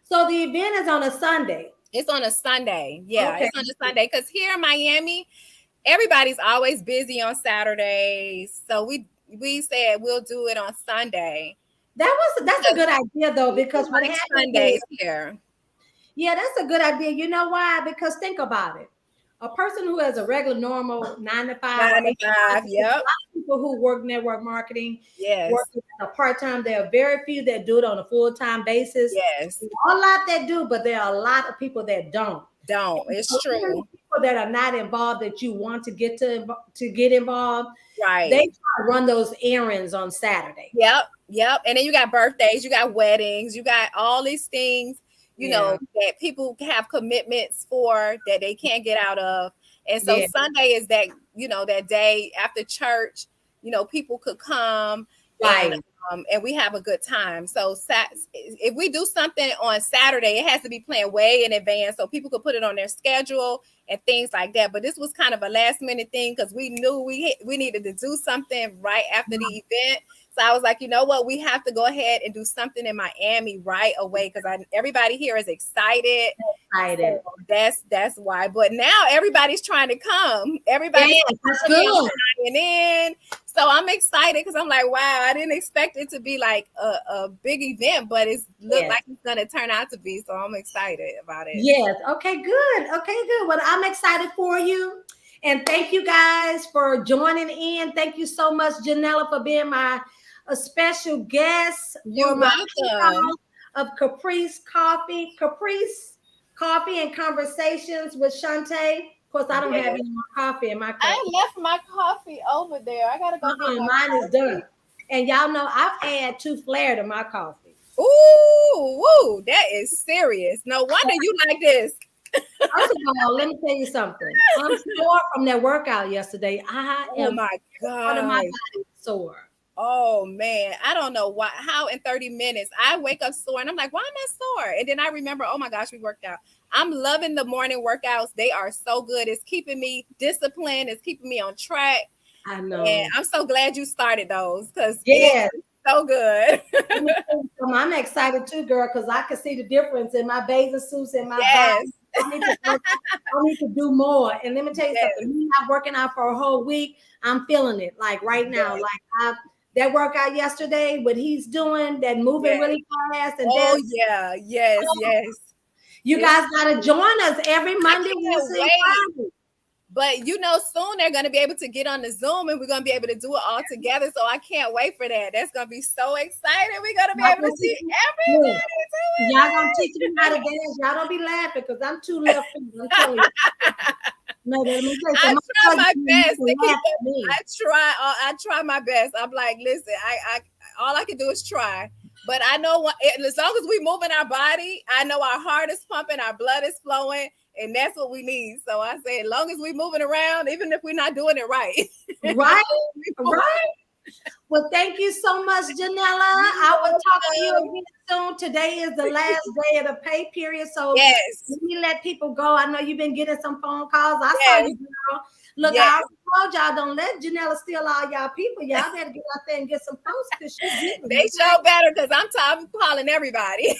So the event is on a Sunday.
It's on a Sunday. Yeah, it's on a Sunday. Because here in Miami, everybody's always busy on Saturdays. So we said we'll do it on Sunday.
That's a good idea though, because what happens
Sundays here.
Yeah, that's a good idea. You know why? Because think about it. A person who has a regular, normal 9 to 5.
9 to 5,
yep. A lot of people who work network marketing, work a part-time. There are very few that do it on a full-time basis.
Yes.
There are a lot that do, but there are a lot of people that don't.
It's true.
People that are not involved that you want to get involved.
Right.
They try to run those errands on Saturday.
Yep. And then you got birthdays, you got weddings, you got all these things. you know, that people have commitments for that they can't get out of. And so Sunday is that, you know, that day after church, you know, people could come and we have a good time. So if we do something on Saturday, it has to be planned way in advance so people could put it on their schedule and things like that. But this was kind of a last minute thing because we knew we needed to do something right after the event. So I was like, you know what? We have to go ahead and do something in Miami right away because everybody here is excited. So that's why. But now everybody's trying to come. Everybody's flying in. So I'm excited because I'm like, wow, I didn't expect it to be like a big event, but it's looked like it's going to turn out to be. So I'm excited about it.
Yes. Okay, good. Okay, good. Well, I'm excited for you. And thank you guys for joining in. Thank you so much, Janella, for being a special guest.
You're welcome.
Of Kaprese Coffee and Conversations with Chante. Of course, I don't have any more coffee in my cup.
I left my coffee over there. I gotta go get
mine is done. And y'all know I've added 2 flair to my coffee.
Ooh, that is serious. No wonder you like this.
First of all, let me tell you something. I'm sore from that workout yesterday.
Oh my God.
My body is sore.
Oh man, I don't know how in 30 minutes I wake up sore and I'm like, why am I sore? And then I remember, oh my gosh, we worked out. I'm loving the morning workouts. They are so good. It's keeping me disciplined. It's keeping me on track.
I know.
And I'm so glad you started those because it's so good.
I'm excited too, girl, because I can see the difference in my bathing suits and my body. I need to do more. And let me tell you something. Me not working out for a whole week, I'm feeling it. Like right now, like that workout yesterday, what he's doing, that moving really fast. And
yes.
You guys gotta join us every Monday, Wednesday, Friday.
But you know, soon they're gonna be able to get on the Zoom and we're gonna be able to do it all together. So I can't wait for that. That's gonna be so exciting. We're gonna be able to see everybody.
Y'all gonna teach me how to dance. Y'all don't be laughing because I'm too left. I'm telling you. No,
I try my best to keep it. I try my best. I'm like, listen, I all I can do is try. But I know as long as we moving our body, I know our heart is pumping, our blood is flowing, and that's what we need. So I say, as long as we moving around, even if we're not doing it right.
Right. Well, thank you so much, Janella. I will talk to you again soon. Today is the last day of the pay period. So let me let people go. I know you've been getting some phone calls. I saw you, girl. Look, I told y'all, don't let Janella steal all y'all people. Y'all better get out there and get some posts because
they show better because I'm calling everybody.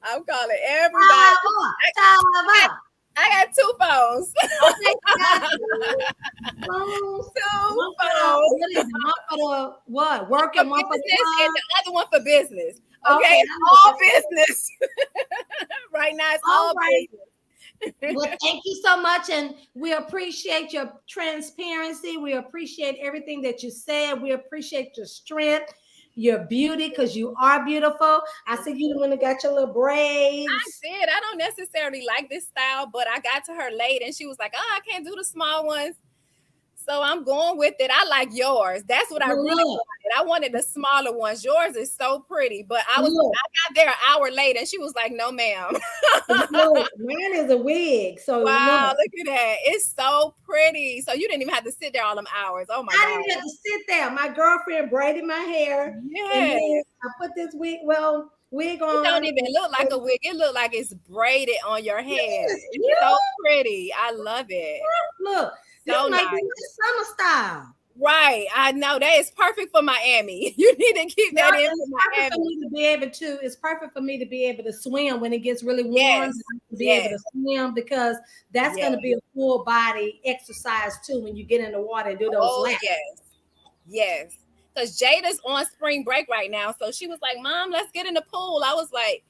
I'm calling everybody.
Tava.
I got 2 phones.
Two phones. One for the what? Work and one for
business, and the other one for business. Okay, all business. Right now, it's all business.
Well, thank you so much, and we appreciate your transparency. We appreciate everything that you said. We appreciate your strength, your beauty, because you are beautiful. I see you when you got your little braids.
I did. I don't necessarily like this style, but I got to her late, and she was like, "Oh, I can't do the small ones." So I'm going with it. I like yours. That's what I really wanted. I wanted the smaller ones. Yours is so pretty, but I got there an hour late and she was like, no, ma'am.
Mine is a wig. So
look at that. It's so pretty. So you didn't even have to sit there all them hours. Oh my God.
I didn't have to sit there. My girlfriend braided my hair.
Yes.
I put this wig on.
It don't even look like a wig. It look like it's braided on your head. It's so pretty. I love it.
Look.
So
nice.
Summer
style.
Right. I know that is perfect for Miami. You need to keep that in for Miami.
For me to be able to, it's perfect for me to be able to swim when it gets really warm. To be able to swim because that's going to be a full body exercise too when you get in the water and do those laps.
Yes. Because Jada's on spring break right now. So she was like, Mom, let's get in the pool. I was like,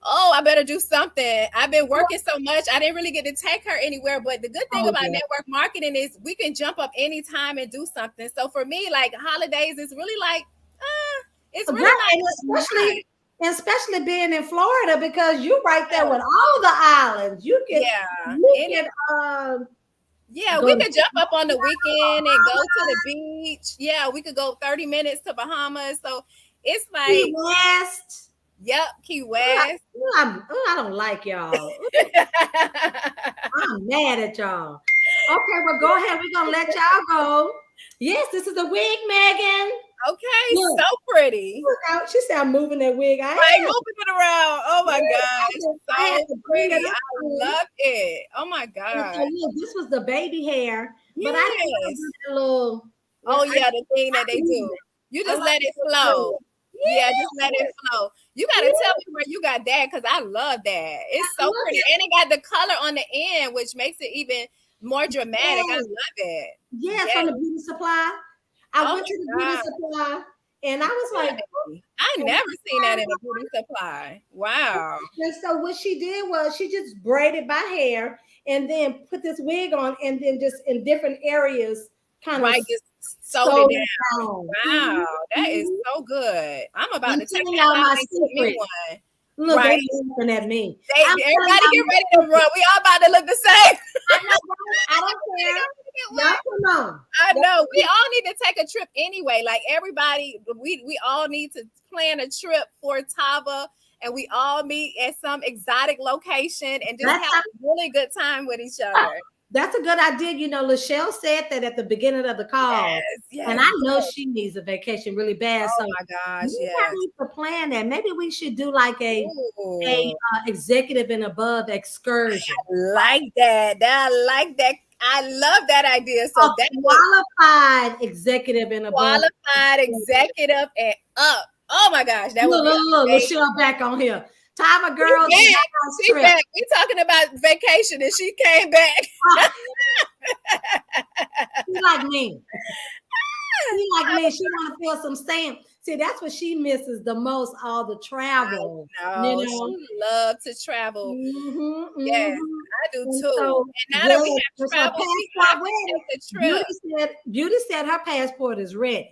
oh, I better do something. I've been working so much. I didn't really get to take her anywhere. But the good thing about network marketing is we can jump up anytime and do something. So for me, like holidays is really like, it's really
especially being in Florida because you're right there with all the islands. You can,
we could jump up on the weekend and go to the beach. Yeah, we could go 30 minutes to Bahamas. So it's like
West.
Yep, Key West.
I don't like y'all. I'm mad at y'all. Okay, well, go ahead. We're gonna let y'all go. Yes, this is a wig, Megan.
Okay,
Look.
so pretty.
She said I'm moving that wig.
Right, moving it around. Oh my gosh, so pretty. I love it. Oh my god.
So, look, this was the baby hair,
Yes.
but I didn't do the little.
Oh yeah, the thing that they do. You just let it flow. Yeah, just let it flow. You gotta tell me where you got that because I love that. It's so pretty, and it got the color on the end, which makes it even more dramatic. I love it.
Yes, from the beauty supply. I went to the beauty supply, and I was like,
I never seen that in a beauty supply. Wow.
And so what she did was she just braided my hair and then put this wig on, and then just in different areas, kind of
just sewed it down. Wow, that is so good. I'm about to take
y'all my
secret.
One. Look, they looking at me.
Everybody get ready to run. We all about to look the same.
I don't care. Y'all come on.
I know. We all need to take a trip anyway. Like everybody, we all need to plan a trip for Tava, and we all meet at some exotic location and just have a really good time with each other.
That's a good idea. You know, Lachelle said that at the beginning of the call. Yes, and I know she needs a vacation really bad.
Oh my gosh,
we need to plan that. Maybe we should do like a executive and above excursion.
I like that. I like that. I love that idea. So that
qualified executive and above.
Qualified executive and up. Oh my gosh, that was
look, Lachelle back on here. Tava girl,
she back. We talking about vacation, and she came back.
She like me. She like me. She want to feel some sand. See, that's what she misses the most. All the travel.
No, you know? She love to travel. Yes, I do too. So, and now that we have travel, we have to take the trip.
Beauty said her passport is ready.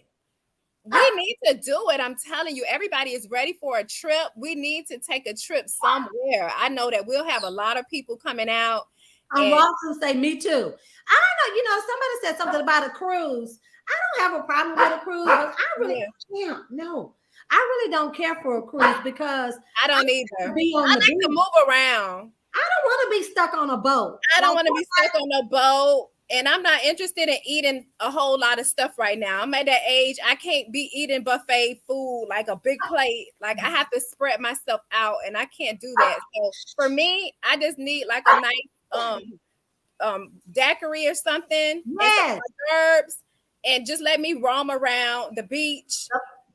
We need to do it. I'm telling you, everybody is ready for a trip. We need to take a trip somewhere. I know that we'll have a lot of people coming out.
I'm walking say me too. I don't know. You know, somebody said something about a cruise. I don't have a problem with a cruise, but I really can't. No, I really don't care for a cruise because
I don't either. I like to move around.
I don't want to be stuck on a boat.
I don't want to be stuck on a boat. And I'm not interested in eating a whole lot of stuff right now. I'm at that age, I can't be eating buffet food, like a big plate. Like I have to spread myself out and I can't do that. So for me, I just need like a nice daiquiri or something.
Yes.
And some herbs, and just let me roam around the beach,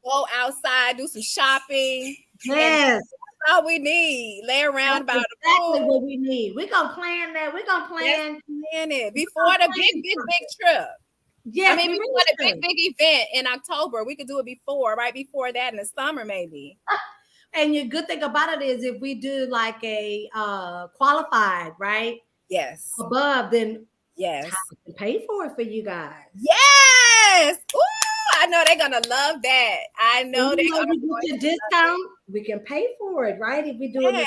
go outside, do some shopping.
Yes.
All we need. Lay around
That's exactly what we need. We're gonna plan that. We're gonna plan
it before the big trip.
Yeah,
I mean before the big event in October. We could do it before, right before that in the summer, maybe.
And the good thing about it is if we do like a qualified, right?
Yes.
Above, then
yes,
I can pay for it for you guys.
Yes. Ooh, I know they're gonna love that. I know they're gonna
get your discount. We can pay for it, right? If we do it.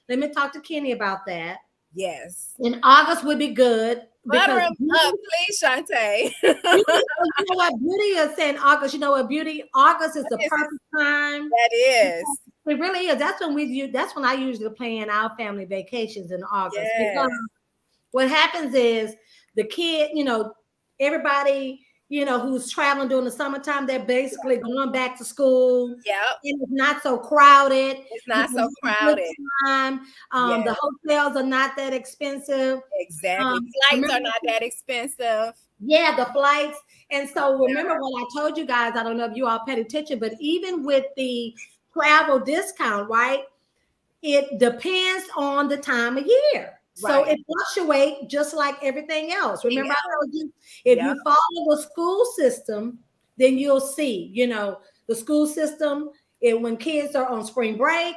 Let me talk to Kenny about that.
Yes.
In August would be good.
Butter them up, please, Chante.
You know what? Beauty is saying August. You know what? Beauty, August is the perfect time.
That is.
It really is. That's when I usually plan our family vacations in August.
Yes.
Because what happens is the kid, you know, everybody, you know, who's traveling during the summertime, they're basically going back to school.
Yep.
It's not so crowded.
It's not so crowded.
The hotels are not that expensive.
Exactly. Flights are not that expensive.
Yeah, the flights. And so remember what I told you guys, I don't know if you all paid attention, but even with the travel discount, right? It depends on the time of year. So it fluctuates just like everything else. Remember, I told you, if you follow the school system, then you'll see, you know, the school system, when kids are on spring break,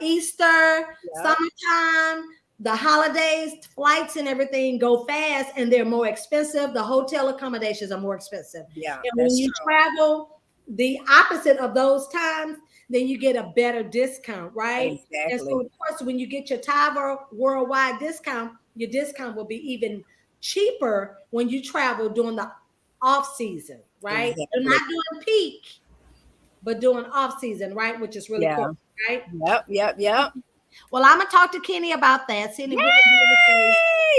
Easter, summertime, the holidays, flights and everything go fast and they're more expensive. The hotel accommodations are more expensive.
Yeah.
And when you travel the opposite of those times, then you get a better discount, right?
Exactly.
And so, of course, when you get your Tava worldwide discount, your discount will be even cheaper when you travel during the off season, right?
Exactly.
You're not doing peak, but doing off season, right? Which is really cool. right?
Yep.
Well, I'm gonna talk to Kenny about that. See if we can do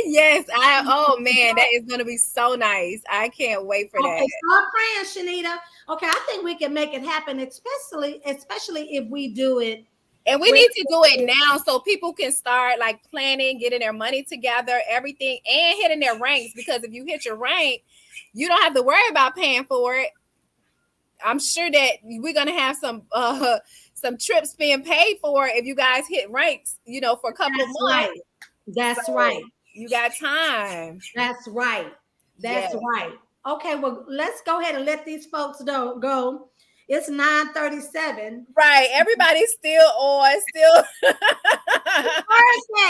Yes, oh man, that is gonna be so nice. I can't wait for that.
Start praying, Shanita. Okay, I think we can make it happen, especially if we do it.
And we need to do it now so people can start like planning, getting their money together, everything, and hitting their ranks. Because if you hit your rank, you don't have to worry about paying for it. I'm sure that we're gonna have some trips being paid for if you guys hit ranks, for a couple of months.
Right. That's right.
You got time.
That's right. That's right. Okay, well, let's go ahead and let these folks go. It's 9:37.
Right. Everybody's still on.
Thursday.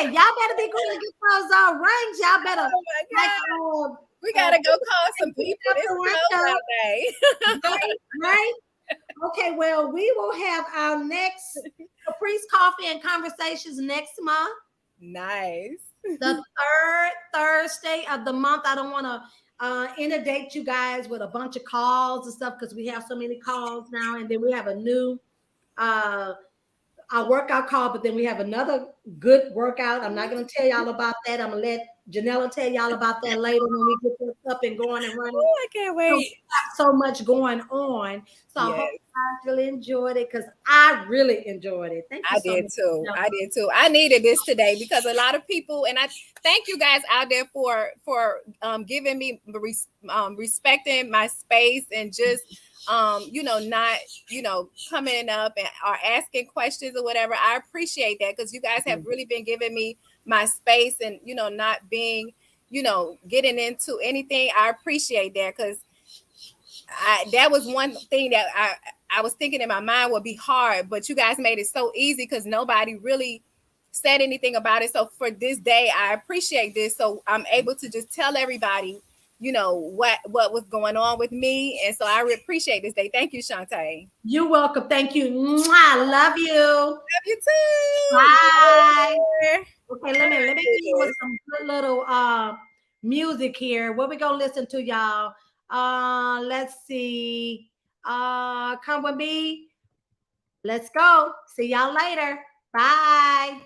Y'all better be going to get those rings. Y'all better.
Oh my God. We gotta go call some people.
Right? Okay, well, we will have our next Kaprese Coffee and Conversations next month.
Nice.
The third Thursday of the month. I don't want to inundate you guys with a bunch of calls and stuff because we have so many calls now. And then we have a new our workout call, but then we have another good workout. I'm not going to tell y'all about that. I'm going to let Janella tell y'all about that later when we get this up and going and running.
Oh, I can't wait.
So much going on. So I hope you guys really enjoyed it because I really enjoyed it. Thank you.
I did too. I needed this today because a lot of people, and I thank you guys out there for giving me respecting my space and just not coming up and or asking questions or whatever. I appreciate that because you guys have really been giving me my space and not being getting into anything. I appreciate that because that was one thing that I was thinking in my mind would be hard, but you guys made it so easy because nobody really said anything about it. So for this day, I appreciate this. So I'm able to just tell everybody what was going on with me. And so I really appreciate this day. Thank you, Chante.
You're welcome. Thank you. Mwah, love you.
Love you too.
Bye. Okay, let me give you some good little music here. What we gonna listen to, y'all? Let's see. Come with me. Let's go. See y'all later. Bye.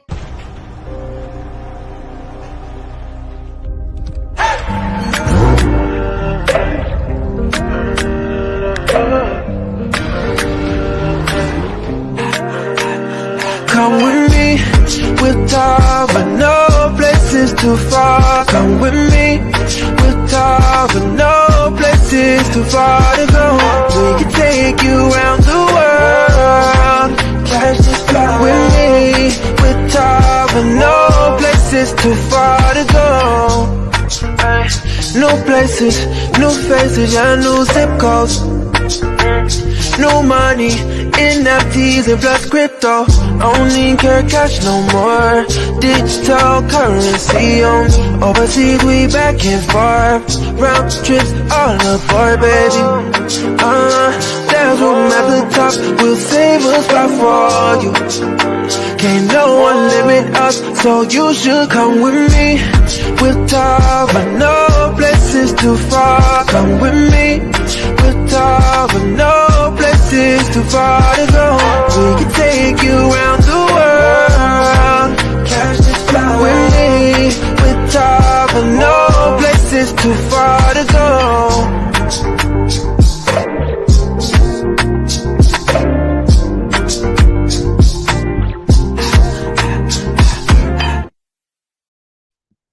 Come with me, with Tava, no places too far. Come with me, with Tava, no places too far to go. We can take you around the world. Catch this flight with me, with Tava, no places too far to go. New places, new faces, yeah, new zip codes. No money, NFTs and plus crypto. Only care cash no more. Digital currency on overseas, we back and forth. Round trips all aboard, baby. There's room at the top, we'll save a spot for you. Can't no one limit us, so you should come with me. With Tava, no places too far. Come with me. With Tava, no places too far to go. We can take you around the world. Catch this flight with me. With Tava, no places too far to